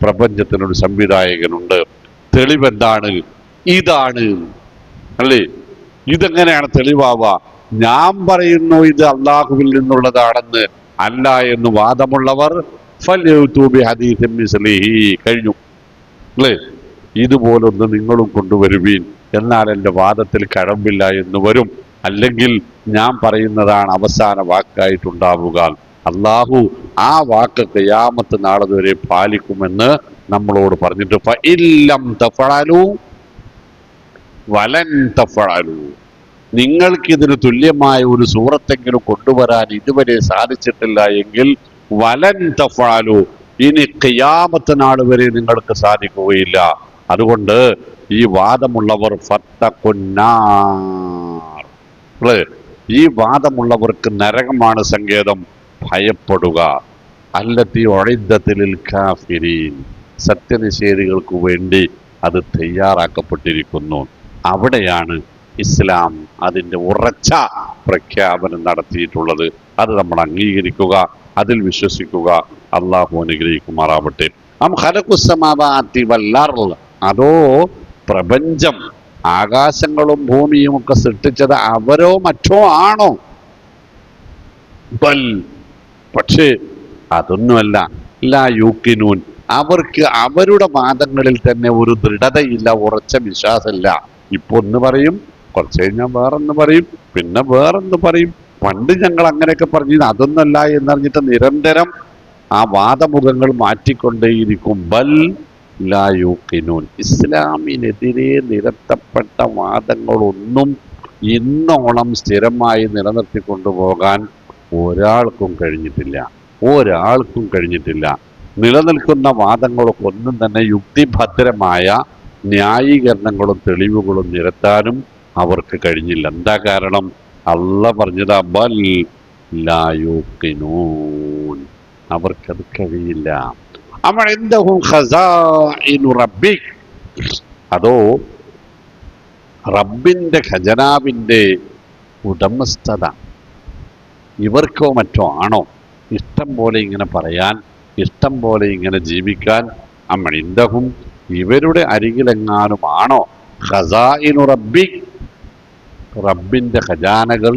പ്രപഞ്ചത്തിനൊരു സംവിധായകനുണ്ട്, തെളിവെന്താണ്? ഇതാണ്. അല്ലേ? ഇതെങ്ങനെയാണ് തെളിവാവുക? ഞാൻ പറയുന്നു ഇത് അള്ളാഹുവിൽ നിന്നുള്ളതാണെന്ന്, അല്ല എന്ന് വാദമുള്ളവർ കഴിഞ്ഞു. അല്ലേ? ഇതുപോലൊന്ന് നിങ്ങളും കൊണ്ടുവരുവീൻ, എന്നാൽ എൻ്റെ വാദത്തിൽ കഴമ്പില്ല എന്ന് വരും. അല്ലെങ്കിൽ ഞാൻ പറയുന്നതാണ് അവസാന വാക്കായിട്ടുണ്ടാവുക. അള്ളാഹു ആ വാക്ക് ഖിയാമത്ത് നാളെ വരെ പാലിക്കുമെന്ന് നമ്മളോട് പറഞ്ഞിട്ട് ഫഇല്ലം തഫഅലു വലൻ തഫഅലു, നിങ്ങൾക്കിതിന് തുല്യമായ ഒരു സൂറത്തെങ്കിലും കൊണ്ടുവരാൻ ഇതുവരെ സാധിച്ചിട്ടില്ല എങ്കിൽ വലൻ തഫഅലു, ഇനി ഖിയാമത്ത് നാൾ വരെ നിങ്ങൾക്ക് സാധിക്കുകയില്ല. അതുകൊണ്ട് ഈ വാദമുള്ളവർ ഫത്തഖുന്നാർ, ഈ വാദമുള്ളവർക്ക് നരകമാണ് സങ്കേതം, ഭയപ്പെടുക. അല്ലത്തി ഉഇദ്ദത്തിൽ കാഫിരീൻ, സത്യനിഷേധികൾക്ക് വേണ്ടി അത് തയ്യാറാക്കപ്പെട്ടിരിക്കുന്നു. അവിടെയാണ് ഇസ്ലാം അതിൻ്റെ ഉറച്ച പ്രഖ്യാപനം നടത്തിയിട്ടുള്ളത്. അത് നമ്മൾ അംഗീകരിക്കുക, അതിൽ വിശ്വസിക്കുക. അള്ളാഹു അനുഗ്രഹിക്കുമാറാവട്ടെ. അതോ പ്രപഞ്ചം, ആകാശങ്ങളും ഭൂമിയും ഒക്കെ സൃഷ്ടിച്ചത് അവരോ മറ്റോ ആണോ? ബൽ, പക്ഷേ അതൊന്നുമല്ല. ലാ യൂക്കിനൂൻ, അവർക്ക് അവരുടെ വാദങ്ങളിൽ തന്നെ ഒരു ദൃഢതയില്ല, ഉറച്ച വിശ്വാസമില്ല. ഇപ്പൊ ഒന്ന് പറയും, കുറച്ച് കഴിഞ്ഞാൽ വേറൊന്ന് പറയും, പിന്നെ വേറൊന്ന് പറയും. പണ്ട് ഞങ്ങൾ അങ്ങനെയൊക്കെ പറഞ്ഞു, അതൊന്നല്ല എന്നറിഞ്ഞിട്ട് നിരന്തരം ആ വാദമുഖങ്ങൾ മാറ്റിക്കൊണ്ടേയിരിക്കും. ബൽ ലാ യൂഖിനൂൻ, ഇസ്ലാമിനെതിരെ നിരത്തപ്പെട്ട വാദങ്ങളൊന്നും ഇന്നോളം സ്ഥിരമായി നിലനിർത്തിക്കൊണ്ടുപോകാൻ ഒരാൾക്കും കഴിഞ്ഞിട്ടില്ല. നിലനിൽക്കുന്ന വാദങ്ങളൊക്കെ ഒന്നും തന്നെ യുക്തിഭദ്രമായ ന്യായീകരണങ്ങളും തെളിവുകളും നിരത്താനും അവർക്ക് കഴിഞ്ഞില്ല. എന്താ കാരണം? അല്ലാഹ് പറഞ്ഞതാ ബൽ ലാ യൂഖിനൂൻ, അവർക്കത് കഴിയില്ല. അതോ റബ്ബിന്റെ ഖജനാവിന്റെ ഉടമസ്ഥത ഇവർക്കോ മറ്റോ ആണോ? ഇഷ്ടം പോലെ ഇങ്ങനെ പറയാൻ, ഇഷ്ടം പോലെ ഇങ്ങനെ ജീവിക്കാൻ. അമ്മഇൻദഹും, ഇവരുടെ അരികിലെങ്ങാനുമാണോ ഖസാഇനു റബ്ബിക്, റബ്ബിന്റെ ഖജാനകൾ,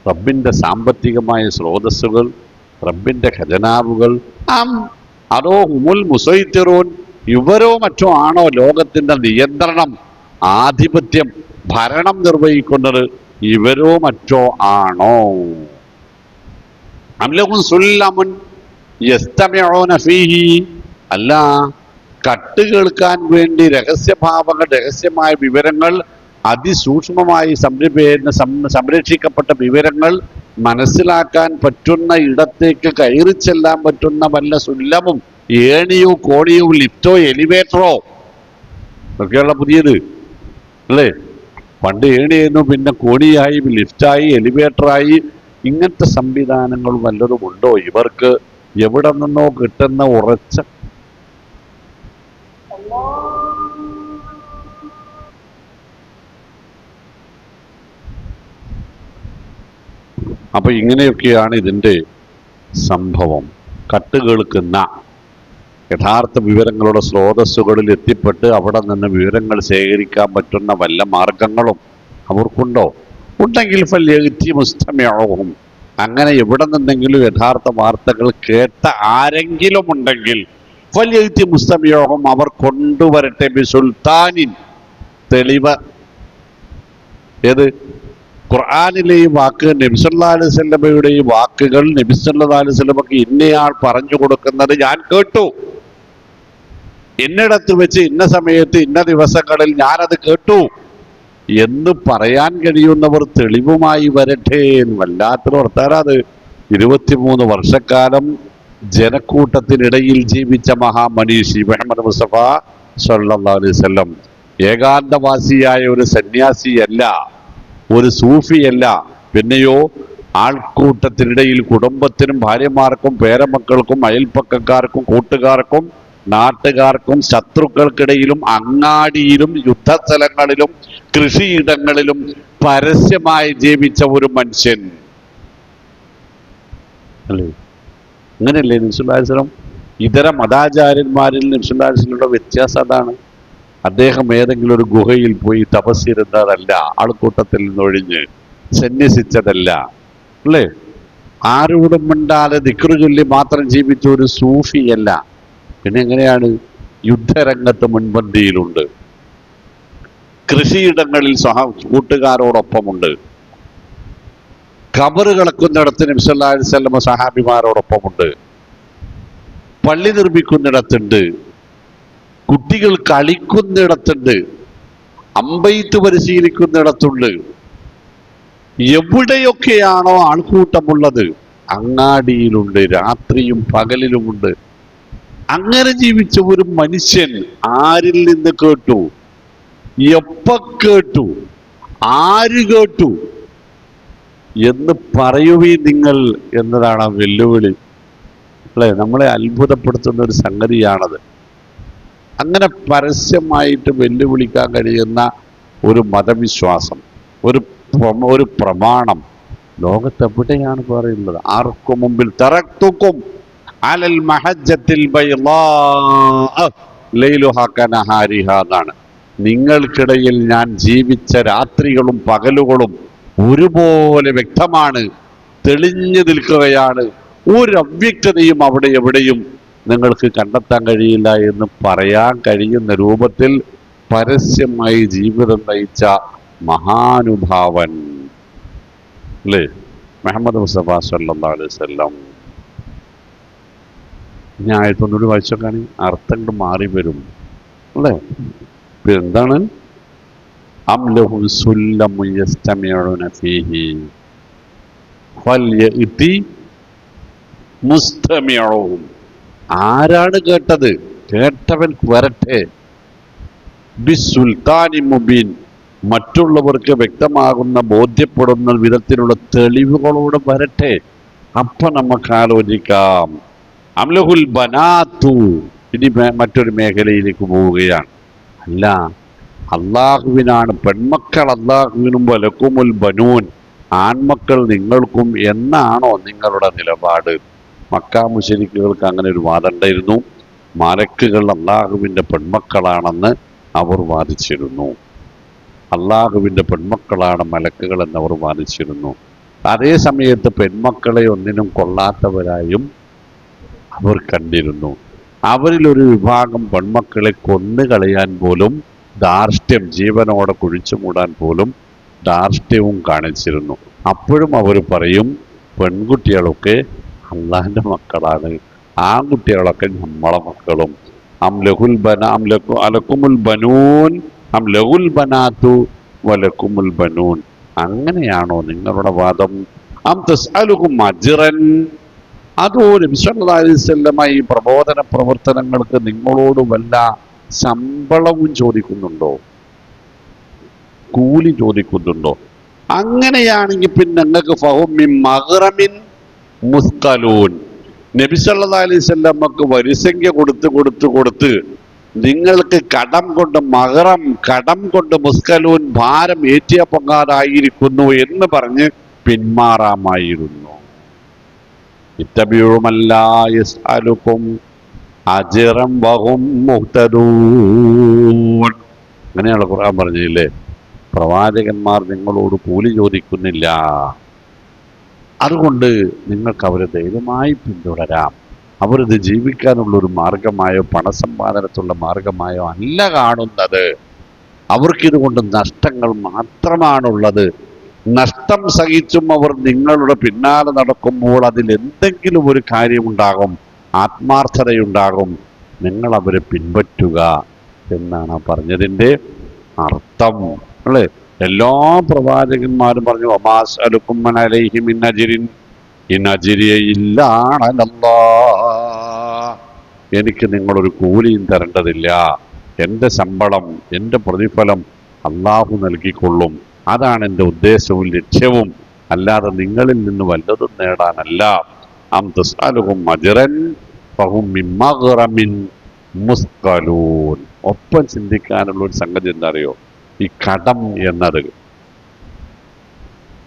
റബ്ബിന്റെ സാമ്പത്തികമായ സ്രോതസ്സുകൾ, റബ്ബിന്റെ ഖജനാവുകൾ? അതോ ഹുമുൽ മുസൈത്തിറൂൻ, ഇവരോ മറ്റോ ആണോ ലോകത്തിന്റെ നിയന്ത്രണം, ആധിപത്യം, ഭരണം നിർവഹിക്കുന്നത്? ഇവരോ മറ്റോ ആണോ? അംലഹും സുല്ലമുൻ യസ്തമിഊന ഫീഹി, അല്ല, കട്ട് കേൾക്കാൻ വേണ്ടി രഹസ്യഭാവങ്ങൾ, രഹസ്യമായ വിവരങ്ങൾ, അതിസൂക്ഷ്മമായി സംരക്ഷിക്കപ്പെട്ട വിവരങ്ങൾ മനസ്സിലാക്കാൻ പറ്റുന്ന ഇടത്തേക്ക് കയറി ചെല്ലാൻ പറ്റുന്ന വല്ല സുല്ലമും, ഏണിയോ കോണിയോ ലിഫ്റ്റോ എലിവേറ്ററോ ഒക്കെയുള്ള പുതിയത് അല്ലേ? പണ്ട് ഏണിയായിരുന്നു, പിന്നെ കോണിയായി, ലിഫ്റ്റായി, എലിവേറ്ററായി. ഇങ്ങനത്തെ സംവിധാനങ്ങൾ വല്ലതും ഉണ്ടോ ഇവർക്ക്? എവിടെ നിന്നോ കിട്ടുന്ന ഉറച്ച അപ്പൊ ഇങ്ങനെയൊക്കെയാണ് ഇതിൻ്റെ സംഭവം. കട്ടുകേൾക്കുന്ന യഥാർത്ഥ വിവരങ്ങളുടെ സ്രോതസ്സുകളിൽ എത്തിപ്പെട്ട് അവിടെ നിന്ന് വിവരങ്ങൾ ശേഖരിക്കാൻ പറ്റുന്ന വല്ല മാർഗങ്ങളും അവർക്കുണ്ടോ? ഉണ്ടെങ്കിൽ ഫല്യഅ്തി മുസ്തമിഊഹും, അങ്ങനെ എവിടെ നിന്നെങ്കിലും യഥാർത്ഥ വാർത്തകൾ കേട്ട ആരെങ്കിലും ഉണ്ടെങ്കിൽ ഫല്യഅ്തി മുസ്തമിഊഹും, അവർ കൊണ്ടുവരട്ടെ ബിസുൽത്താനിൻ, തെളിവ്. ഏത്? ഖുർആനിലെ ഈ വാക്ക്, നബി സല്ലല്ലാഹു അലൈഹി വസല്ലമയുടെ ഈ വാക്കുകൾ, നബി സല്ലല്ലാഹു അലൈഹി വസല്ലമക്ക് ഇന്നയാൾ പറഞ്ഞു കൊടുക്കുന്നത് ഞാൻ കേട്ടു, ഇന്നിടത്ത് വെച്ച് ഇന്ന സമയത്ത് ഇന്ന ദിവസങ്ങളിൽ ഞാനത് കേട്ടു എന്ന് പറയാൻ കഴിയുന്നവർ തെളിവുമായി വരട്ടെ. വല്ലാത്തൊരു വർത്താനാത്. 23 വർഷക്കാലം ജനക്കൂട്ടത്തിനിടയിൽ ജീവിച്ച മഹാമനീഷി മുഹമ്മദ് മുസ്തഫ സല്ലല്ലാഹു അലൈഹി വസല്ലം ഏകാന്തവാസിയായ ഒരു സന്യാസിയല്ല, ഒരു സൂഫിയല്ല. പിന്നെയോ ആൾക്കൂട്ടത്തിനിടയിൽ കുടുംബത്തിനും ഭാര്യമാർക്കും പേരമക്കൾക്കും അയൽപ്പക്കക്കാർക്കും കൂട്ടുകാർക്കും നാട്ടുകാർക്കും ശത്രുക്കൾക്കിടയിലും അങ്ങാടിയിലും യുദ്ധസ്ഥലങ്ങളിലും കൃഷിയിടങ്ങളിലും പരസ്യമായി ജീവിച്ച ഒരു മനുഷ്യൻ അല്ലേ? അങ്ങനെയല്ലേ നബിസ്വല്ലല്ലാഹു ഇതര മതാചാര്യന്മാരിൽ നബിസ്വല്ലല്ലാഹു വ്യത്യാസം അതാണ്. അദ്ദേഹം ഏതെങ്കിലും ഒരു ഗുഹയിൽ പോയി തപസ്സിരുന്നതല്ല, ആൾക്കൂട്ടത്തിൽ നിന്നൊഴിഞ്ഞ് സന്യസിച്ചതല്ല അല്ലേ? ആരോടും മിണ്ടാതെ ദിക്റ് ചൊല്ലി മാത്രം ജീവിച്ച ഒരു സൂഫിയല്ല. പിന്നെ എങ്ങനെയാണ്? യുദ്ധരംഗത്ത് മുൻപന്തിയിലുണ്ട്, കൃഷിയിടങ്ങളിൽ കൂട്ടുകാരോടൊപ്പമുണ്ട്, ഖബറ് കിടക്കുന്നിടത്ത് നബി സല്ലല്ലാഹു അലൈഹി വസല്ലം സഹാബിമാരോടൊപ്പമുണ്ട്, പള്ളി നിർമ്മിക്കുന്നിടത്തുണ്ട്, കുട്ടികൾ കളിക്കുന്നിടത്തുണ്ട്, അമ്പെയ്ത്ത് പരിശീലിക്കുന്നിടത്തുണ്ട്. എവിടെയൊക്കെയാണോ ആൾക്കൂട്ടമുള്ളത് അങ്ങാടിയിലുണ്ട്, രാത്രിയും പകലിലുമുണ്ട്. അങ്ങനെ ജീവിച്ച ഒരു മനുഷ്യൻ ആരിൽ നിന്ന് കേട്ടു, എപ്പ കേട്ടു, ആര് കേട്ടു എന്ന് പറയുവീ നിങ്ങൾ എന്നതാണ് ആ വെല്ലുവിളി അല്ലെ? നമ്മളെ അത്ഭുതപ്പെടുത്തുന്ന ഒരു സംഗതിയാണത്. അങ്ങനെ പരസ്യമായിട്ട് വെല്ലുവിളിക്കാൻ കഴിയുന്ന ഒരു മതവിശ്വാസം, ഒരു പ്രമാണം ലോകത്തെവിടെയാണ് പറയുന്നത്? ആർക്കും മുമ്പിൽ തറക്തുക്കും അലൽ മഹജ്ജത്തിൽ ബൈളാഅ ലൈലുഹാ കനഹാരിഹാ എന്നാണ്. നിങ്ങൾക്കിടയിൽ ഞാൻ ജീവിച്ച രാത്രികളും പകലുകളും ഒരുപോലെ വ്യക്തമാണ്, തെളിഞ്ഞു നിൽക്കുകയാണ്. ഒരു അവ്യക്തതയും അവിടെ എവിടെയും നിങ്ങൾക്ക് കണ്ടെത്താൻ കഴിയില്ല എന്ന് പറയാൻ കഴിയുന്ന രൂപത്തിൽ പരസ്യമായി ജീവിതം നയിച്ച മഹാനുഭാവൻ അല്ലേ മുഹമ്മദ് മുസ്തഫ സല്ലല്ലാഹു അലൈഹി വസല്ലം. ഞാൻ ആയത്തൊന്നുകൂടി വായിച്ചോക്കാണ്, അർത്ഥങ്ങൾ മാറി വരും അല്ലേ? എന്താണ്? അം ലഹു സുല്ലമു യസ്തമിഊന ഫീഹി ഫൽയഅതി മുസ്തമിഊൻ. ആരാണ് കേട്ടത്? കേട്ടവൻ വരട്ടെ. ബിസുൽത്താനി മുബീൻ, മറ്റുള്ളവർക്ക് വ്യക്തമാകുന്ന ബോധ്യപ്പെടുന്ന വിധത്തിലുള്ള തെളിവുകളോട് വരട്ടെ. അപ്പൊ നമുക്ക് ആലോചിക്കാം. അംലഹുൽ ബനാത്തു, ഇനി മറ്റൊരു മേഖലയിലേക്ക് പോവുകയാണ്. അല്ല, അള്ളാഹുവിനാണ് പെൺമക്കൾ, അള്ളാഹുവിനും വലക്കുമുൽ ബനൂൻ, ആൺമക്കൾ നിങ്ങൾക്കും എന്നാണോ നിങ്ങളുടെ നിലപാട്? മക്ക മുശ്രിക്കുകൾക്ക് അങ്ങനെ ഒരു വാദം ഉണ്ടായിരുന്നു. മലക്കുകൾ അള്ളാഹുവിൻ്റെ പെൺമക്കളാണെന്ന് അവർ വാദിച്ചിരുന്നു. അള്ളാഹുവിൻ്റെ പെൺമക്കളാണ് മലക്കുകൾ എന്നവർ വാദിച്ചിരുന്നു. അതേ സമയത്ത് പെൺമക്കളെ ഒന്നിനും കൊള്ളാത്തവരായും അവർ കണ്ടിരുന്നു. അവരിലൊരു വിഭാഗം പെൺമക്കളെ കൊന്നുകളയാൻ പോലും ധാർഷ്ട്യം, ജീവനോടെ കുഴിച്ചു മൂടാൻ പോലും ധാർഷ്ട്യവും കാണിച്ചിരുന്നു. അപ്പോഴും അവർ പറയും പെൺകുട്ടികളൊക്കെ അള്ളാഹിൻ്റെ മക്കളാണ്, ആൺകുട്ടികളൊക്കെ നമ്മളെ മക്കളും. അലക്കുമുൽ ബനൂൻ അം ലഹുൽ ബനാത്തു വലക്കുമുൽ ബനൂൻ. അങ്ങനെയാണോ നിങ്ങളുടെ വാദം? അം തസ്അലുഹും അജ്റൻ, അതോ നബി സല്ലല്ലാഹു അലൈഹി വസല്ലം ഈ പ്രബോധന പ്രവർത്തനങ്ങൾക്ക് നിങ്ങളോട് വല്ല ശമ്പളവും ചോദിക്കുന്നുണ്ടോ, കൂലി ചോദിക്കുന്നുണ്ടോ? അങ്ങനെയാണെങ്കിൽ പിന്നെ നിങ്ങൾക്ക് ഫഹും മിൻ മഗ്റമിൻ മുസ്കലൂൻ, നബി സല്ലല്ലാഹു അലൈഹി വസല്ലമക്ക് വരിസംഖ്യ കൊടുത്ത് നിങ്ങൾക്ക് കടം കൊണ്ട് മുസ്കലൂൻ, ഭാരം ഏറ്റിയ പൊങ്ങാതായിരിക്കുന്നു എന്ന് പറഞ്ഞ് പിന്മാറാമായിരുന്നു. ഇത്തബിഉമല്ലാ യസ്അലുക്കും അജ്റൻ വഹും മുഹ്തദൂൻ. അങ്ങനെയുള്ള ഖുർആൻ പറഞ്ഞില്ലേ, പ്രവാചകന്മാർ നിങ്ങളോട് കൂലി ചോദിക്കുന്നില്ല, അതുകൊണ്ട് നിങ്ങൾക്ക് അവരെ ധൈര്യമായി പിന്തുടരാം. അവരിത് ജീവിക്കാനുള്ളൊരു മാർഗമായോ പണസമ്പാദനത്തുള്ള മാർഗമായോ അല്ല കാണുന്നത്. അവർക്കിതുകൊണ്ട് നഷ്ടങ്ങൾ മാത്രമാണുള്ളത്. നഷ്ടം സഹിച്ചും അവർ നിങ്ങളുടെ പിന്നാലെ നടക്കുമ്പോൾ അതിൽ എന്തെങ്കിലും ഒരു കാര്യമുണ്ടാകും, ആത്മാർത്ഥതയുണ്ടാകും. നിങ്ങൾ അവരെ പിൻപറ്റുക എന്നാണ് പറഞ്ഞതിൻ്റെ അർത്ഥം അല്ലേ? എല്ലാ പ്രവാചകന്മാരും പറഞ്ഞു വമാസ്അലുക്കും അലൈഹി മിൻ അജ്രിൻ ഇൻ അജ്രിയ ഇല്ലാ അലല്ലാഹ്. എനിക്ക് നിങ്ങളൊരു കൂലിയും തരേണ്ടതില്ല, എൻ്റെ ശമ്പളം, എൻ്റെ പ്രതിഫലം അള്ളാഹു നൽകിക്കൊള്ളും. അതാണ് എൻ്റെ ഉദ്ദേശവും ലക്ഷ്യവും, അല്ലാതെ നിങ്ങളിൽ നിന്ന് വല്ലതും നേടാനല്ല. അം തസ്അലുഹും അജ്റൻ ഫഹും മിൻ മഗ്റമിൻ മുസ്കലൂൻ. ഒപ്പം ചിന്തിക്കാനുള്ള ഒരു സംഗതി എന്താ അറിയോ? ഈ കടം എന്നത്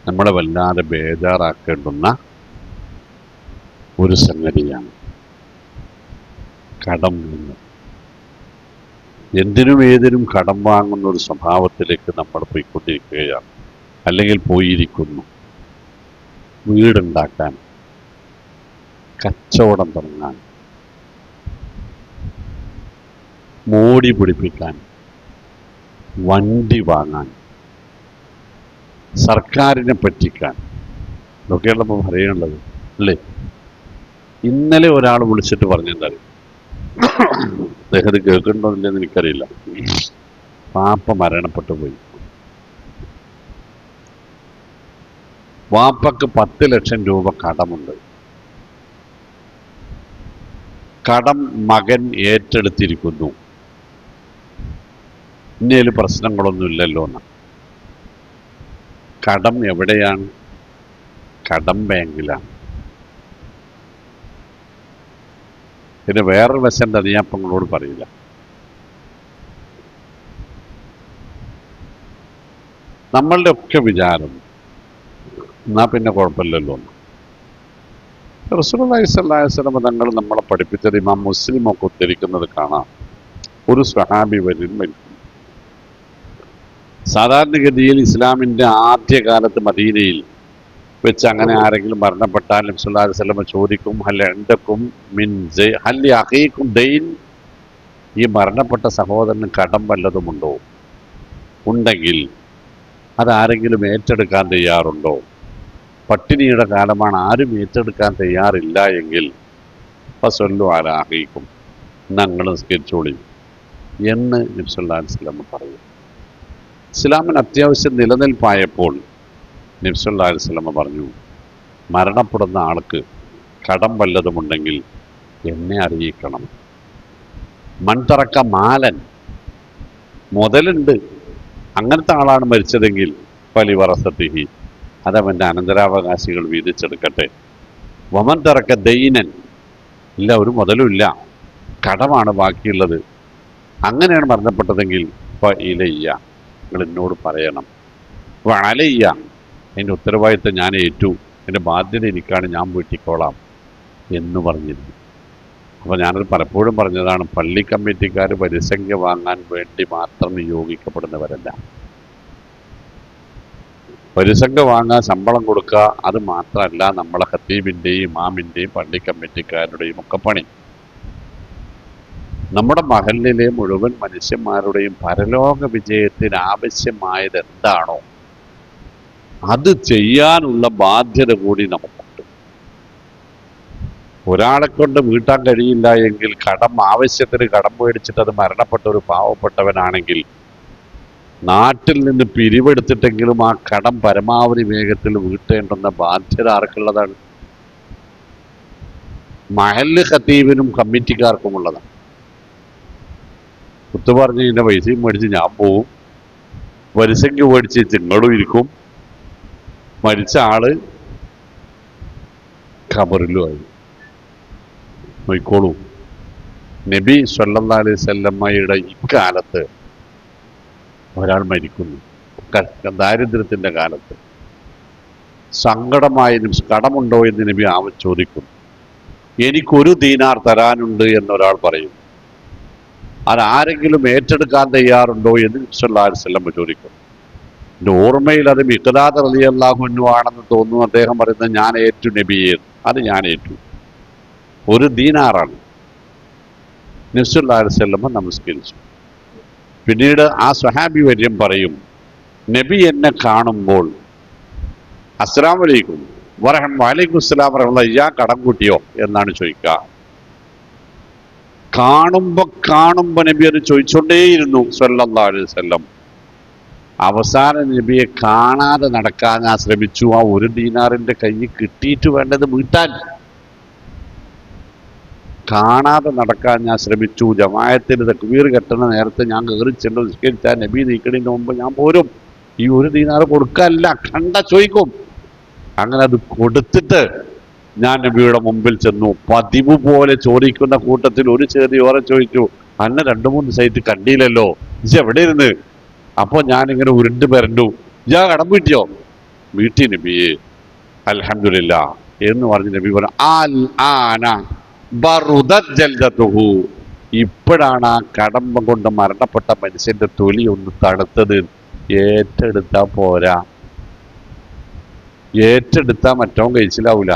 നമ്മളെ വല്ലാതെ ബേജാറാക്കേണ്ടുന്ന ഒരു സംഗതിയാണ്. കടം എന്നത് എന്തിനും ഏതിനും കടം വാങ്ങുന്ന ഒരു സ്വഭാവത്തിലേക്ക് നമ്മൾ പോയിക്കൊണ്ടിരിക്കുകയാണ്, അല്ലെങ്കിൽ പോയിരിക്കുന്നു. വീടുണ്ടാക്കാൻ, കച്ചവടം തുടങ്ങാൻ, മോടി പിടിപ്പിക്കാൻ, വണ്ടി വാങ്ങാൻ, സർക്കാരിനെ പറ്റിക്കാൻ, ഇതൊക്കെയാണ് നമ്മൾ പറയാനുള്ളത് അല്ലേ? ഇന്നലെ ഒരാൾ വിളിച്ചിട്ട് പറഞ്ഞെന്തായാലും അദ്ദേഹം കേൾക്കണ്ടോന്നില്ലെന്ന് എനിക്കറിയില്ല. പാപ്പ മരണപ്പെട്ടു പോയി. വാപ്പക്ക് 10 ലക്ഷം രൂപ കടമുണ്ട്. കടം മകൻ ഏറ്റെടുത്തിരിക്കുന്നു. ഇനിയൊരു പ്രശ്നങ്ങളൊന്നുമില്ലല്ലോ എന്ന്. കടം എവിടെയാണ്? കടം ബാങ്കിലാണ്. പിന്നെ വേറൊരു വശം അത് ഞാൻ ഇപ്പം നിങ്ങളോട് പറയില്ല. നമ്മളുടെ ഒക്കെ വിചാരം എന്നാ പിന്നെ കുഴപ്പമില്ലല്ലോ എന്ന്. റസൂലുള്ളാഹി സ്വല്ലല്ലാഹു അലൈഹി വസല്ലം തങ്ങൾ നമ്മളെ പഠിപ്പിച്ചത് ഇമാം മുസ്ലിം ഒക്കെ ഉദ്ധരിക്കുന്നത് കാണാം. ഒരു സ്വഹാബി മരിക്കും. സാധാരണഗതിയിൽ ഇസ്ലാമിൻ്റെ ആദ്യകാലത്ത് മദീനയിൽ വെച്ച് അങ്ങനെ ആരെങ്കിലും മരണപ്പെട്ടാൽ നബി സല്ലല്ലാഹു അലൈഹി വസല്ലം ചോദിക്കും, ഹൽ ഇൻദകും മിൻ ഹൽ അഖീകും ദൈൻ, ഈ മരണപ്പെട്ട സഹോദരന് കടം വല്ലതുമുണ്ടോ? ഉണ്ടെങ്കിൽ അതാരെങ്കിലും ഏറ്റെടുക്കാൻ തയ്യാറുണ്ടോ? പട്ടിണിയുടെ കാലമാണ്, ആരും ഏറ്റെടുക്കാൻ തയ്യാറില്ല എങ്കിൽ ഫസല്ലു അലാ അഖീകും, നിങ്ങൾ നിസ്കരിച്ചോളി എന്ന് നബി സല്ലല്ലാഹു അലൈഹി വസല്ലം പറയും. ഇസ്ലാമിന് അത്യാവശ്യം നിലനിൽപ്പായപ്പോൾ നബി സല്ലല്ലാഹു അലൈഹി വസല്ലം പറഞ്ഞു, മരണപ്പെടുന്ന ആൾക്ക് കടം വല്ലതുമുണ്ടെങ്കിൽ എന്നെ അറിയിക്കണം. മൺതറക്ക മാലൻ, മുതലുണ്ട്, അങ്ങനത്തെ ആളാണ് മരിച്ചതെങ്കിൽ ഫലിവറസത്തിഹി, അതവൻ്റെ അനന്തരാവകാശികൾ വീതിച്ചെടുക്കട്ടെ. വമൻ തറക്ക ദൈനൻ, ഇല്ല ഒരു മുതലും ഇല്ല, കടമാണ് ബാക്കിയുള്ളത്, അങ്ങനെയാണ് മരണപ്പെട്ടതെങ്കിൽ ഇലയ്യ, നിങ്ങൾ എന്നോട് പറയണം. അലയ്യ, എൻ്റെ ഉത്തരവാദിത്തം ഞാൻ ഏറ്റു, എൻ്റെ ബാധ്യത എനിക്കാണ്, ഞാൻ വീട്ടിക്കോളാം എന്ന് പറഞ്ഞിരുന്നു. അപ്പോൾ ഞാനത് പലപ്പോഴും പറഞ്ഞതാണ്, പള്ളി കമ്മിറ്റിക്കാർ പരിസംഖ്യ വാങ്ങാൻ വേണ്ടി മാത്രം നിയോഗിക്കപ്പെടുന്നവരല്ല. പരിസംഖ്യ വാങ്ങാൻ, ശമ്പളം കൊടുക്കുക, അത് മാത്രമല്ല നമ്മളെ ഖത്തീബിൻ്റെയും ഇമാമിൻ്റെയും പള്ളി കമ്മിറ്റിക്കാരുടെയും ഒക്കെ പണി. നമ്മുടെ മഹല്ലിലെ മുഴുവൻ മനുഷ്യന്മാരുടെയും പരലോക വിജയത്തിന് ആവശ്യമായത് എന്താണോ അത് ചെയ്യാനുള്ള ബാധ്യത കൂടി നമുക്കുണ്ട്. ഒരാളെ കൊണ്ട് വീട്ടാൻ കഴിയില്ല എങ്കിൽ, കടം ആവശ്യത്തിന് കടം മേടിച്ചിട്ട് അത് മരണപ്പെട്ട ഒരു പാവപ്പെട്ടവനാണെങ്കിൽ നാട്ടിൽ നിന്ന് പിരിവെടുത്തിട്ടെങ്കിലും ആ കടം പരമാവധി വേഗത്തിൽ വീട്ടേണ്ടുന്ന ബാധ്യത ആർക്കുള്ളതാണ്? മഹല്ല് ഖത്തീബിനും കമ്മിറ്റിക്കാർക്കുമുള്ളതാണ്. കുത്തു പറഞ്ഞ് ഇതിൻ്റെ പൈസയും മേടിച്ച് ഞാൻ പോവും, വരിസംഖ്യ മേടിച്ച് നിങ്ങളും ഇരിക്കും, മരിച്ച ആള് ഖബറിലുമായി നോയിക്കോളൂ. നബി സല്ലല്ലാഹു അലൈഹി വസല്ലമയുടെ ഇക്കാലത്ത് ഒരാൾ മരിക്കുന്നു, ദാരിദ്ര്യത്തിൻ്റെ കാലത്ത്, സങ്കടമായി കടമുണ്ടോ എന്ന് നബി ചോദിക്കുന്നു. എനിക്കൊരു ദീനാർ തരാനുണ്ട് എന്നൊരാൾ പറയും. അതാരെങ്കിലും ഏറ്റെടുക്കാൻ തയ്യാറുണ്ടോ എന്ന് നബി സല്ലല്ലാഹു അലൈഹി വസല്ലം ചോദിക്കും. എൻ്റെ ഓർമ്മയിൽ അത് മിഖ്ദാദ് റളിയല്ലാഹു അൻഹു ആണെന്ന് തോന്നുന്നു. അദ്ദേഹം പറയുന്നത്, ഞാൻ ഏറ്റു നബിയെ, അത് ഞാൻ ഏറ്റു, ഒരു ദീനാറാണ്. നബി സല്ലല്ലാഹു അലൈഹി വസല്ലം നമസ്കരിച്ചു. പിന്നീട് ആ സ്വഹാബി വര്യം പറയും, നബി എന്നെ കാണുമ്പോൾ അസ്സലാമു അലൈക്കും വലൈക്കും അസ്സലാം വറഹ്മത്തുള്ളാഹി, ഇയ്യാ കടം കൂട്ടിയോ എന്നാണ് ചോദിക്കുക. കാണുമ്പോ നബി അത് ചോദിച്ചോണ്ടേയിരുന്നു സല്ലല്ലാഹു അലൈഹി വസല്ലം. അവസാനം നബിയെ കാണാതെ നടക്കാൻ ഞാൻ ശ്രമിച്ചു. ആ ഒരു ദീനാറിന്റെ കൈ കിട്ടിയിട്ട് വേണ്ടത് വീട്ടാൻ. കാണാതെ നടക്കാൻ ഞാൻ ശ്രമിച്ചു. ജമാഅത്തിന് തക്ബീർ കെട്ടണ നേരത്തെ ഞാൻ കയറി ചെന്ന് നിസ്കരിച്ചാൽ നബി നീക്കണതിന് മുമ്പ് ഞാൻ പോരും. ഈ ഒരു ദീനാറ് കൊടുക്കല്ല, കണ്ട ചോദിക്കും. അങ്ങനെ അത് കൊടുത്തിട്ട് ഞാൻ നബിയുടെ മുമ്പിൽ ചെന്നു. പതിവ് പോലെ ചോദിക്കുന്ന കൂട്ടത്തിൽ ഒരു ചെറിയോറെ ചോദിച്ചു, അന്നെ 2-3 സൈറ്റ് കണ്ടില്ലല്ലോ, ഇജ്ജ് എവിടെ ഇരുന്ന്? അപ്പൊ ഞാനിങ്ങനെ ഉരുണ്ട് വരണ്ടു. ഇജ്ജാ കടം വീട്ടിയോ? വീട്ടി നബിയെ, അൽഹംദുലില്ലാ എന്ന് പറഞ്ഞ് നബി പറഞ്ഞു, അൽ ആന ബറുദത് ജൽദതുഹു. ഇപ്പോഴാണ് ആ കടമ്പ കൊണ്ട് മരണപ്പെട്ട മനുഷ്യന്റെ തൊലി ഒന്ന് തണുത്തത്. ഏറ്റെടുത്താ പോരാ, ഏറ്റെടുത്താ മറ്റവൻ കഴിച്ചിലാവൂല,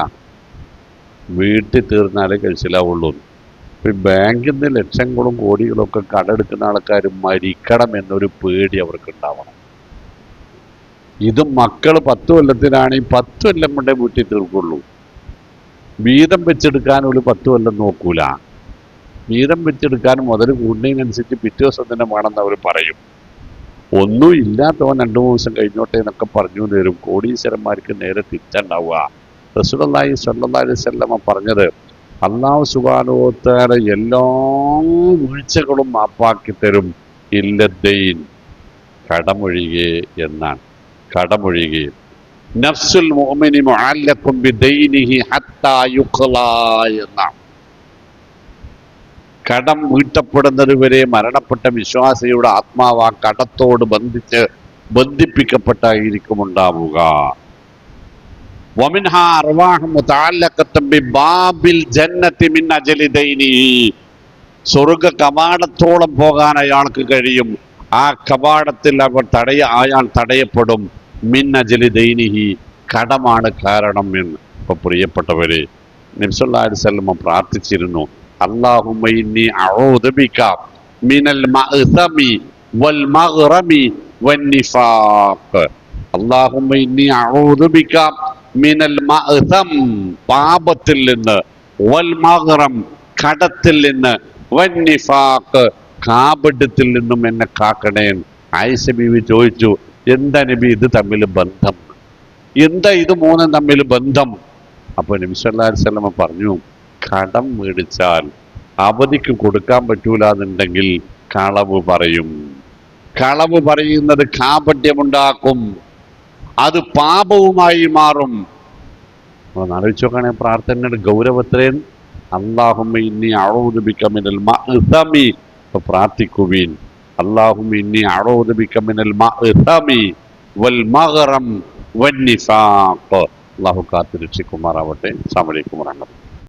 വീട്ടിൽ തീർന്നാലേ കഴിച്ചിലാവുള്ളൂ. ഇപ്പൊ ബാങ്കിൽ നിന്ന് ലക്ഷങ്ങളും കോടികളും ഒക്കെ കടെടുക്കുന്ന ആൾക്കാർ മരിക്കണം എന്നൊരു പേടി അവർക്ക് ഉണ്ടാവണം. ഇത് മക്കൾ 10 കൊല്ലത്തിനാണെങ്കിൽ 10 കൊല്ലം കൊണ്ടേ വീട്ടിൽ തീർക്കുള്ളൂ. വീതം വെച്ചെടുക്കാൻ ഒരു 10 കൊല്ലം നോക്കൂല. വീതം വെച്ചെടുക്കാൻ മുതൽ കൂടുന്നതിനനുസരിച്ച് പിറ്റേ ദിവസം തന്നെ വേണമെന്ന് അവർ പറയും. ഒന്നും ഇല്ലാത്തവൻ 2-3 ദിവസം കഴിഞ്ഞോട്ടെ എന്നൊക്കെ പറഞ്ഞു തരും. കോടീശ്വരന്മാർക്ക് നേരെ തിരിച്ചുണ്ടാവുക. റസൂലുള്ളാഹി സ്വല്ലല്ലാഹു അലൈഹി വസല്ലമ പറഞ്ഞത്, അല്ലാഹു സുബ്ഹാനഹു വ തആല എല്ലാ വീഴ്ചകളും മാപ്പാക്കി തരും, ഇല്ലദ്ദൈൻ, കടമൊഴികെ എന്നാണ്. കടമൊഴികെ. നഫ്സുൽ മുഅ്മിനി മുഅല്ലഖുൻ ബിദൈനിഹി ഹത്താ യുഖ്ലാ എന്നാണ്. കടം വീട്ടപ്പെടുന്നത് വരെ മരണപ്പെട്ട വിശ്വാസിയുടെ ആത്മാവ് ആ കടത്തോട് ബന്ധിപ്പിക്കപ്പെട്ടായിരിക്കും ഉണ്ടാവുക. വമിൻഹാ അർവാഹു മുതഅല്ലഖത്തുൻ ബിബാബിൽ ജന്നത്തി മിൻ അജ്ലി ദൈനിഹി. സ്വർഗ്ഗ കവാടത്തോളം പോകാൻ അയാൾക്ക് കഴിയും. ആ കവാടത്തിൽ അയാൾ തടയപ്പെടും. മിൻ അജ്ലി ദൈനിഹി, കടമാണ് കാരണം എന്ന്. ഇപ്പൊ പ്രിയപ്പെട്ടവരെ, നബി സല്ലല്ലാഹു അലൈഹി വസല്ലം പ്രാർത്ഥിച്ചിരുന്നു, അല്ലാഹുമ്മ ഇന്നി അഊദു ബിക മിനൽ മഅ്സമി വൽ മഗ്റമി വന്നിഫാഖ്. അല്ലാഹുമ്മ ഇന്നി അഊദു ബിക മിനൽ മഅ്സം, പാപത്തിൽ നിന്ന്, വൽ മഗ്റം, കടത്തിൽ നിന്ന്, വന്നിഫാഖ്, കാപട്യത്തിൽ നിന്നും എന്നെ കാക്കണേ. ആയിഷ ബീവി ചോദിച്ചു, എന്താ നബി ഇത് തമ്മിൽ ബന്ധം? എന്താ ഇത് മൂന്നും തമ്മിൽ ബന്ധം? അപ്പൊ നബി സല്ലല്ലാഹു അലൈഹി വസല്ലം പറഞ്ഞു, കടം മേടിച്ചാൽ അവധിക്ക് കൊടുക്കാൻ പറ്റൂല എന്നുണ്ടെങ്കിൽ കളവ് പറയും. കളവ് പറയുന്നത് കാപട്യമുണ്ടാക്കും, അത് പാപവുമായി മാറും. ആലോചിച്ച് നോക്കുകയാണെ പ്രാർത്ഥനയുടെ ഗൗരവത്രേൻ. അല്ലാഹുമ്മ ഇന്നി അഊദു ബിക മിനൽ മഅ്സമി, പ്രാർത്ഥിക്കുവീൻ, അല്ലാഹുമ്മ ഇന്നി അഊദു ബിക മിനൽ മഅ്സമി വൽ മഗ്റം വന്നിഫാഖ്. അല്ലാഹു കാത്ത് രക്ഷിക്കുമാറാവട്ടെ. അസ്സലാമു അലൈക്കും വറഹ്മത്തുള്ളാഹി.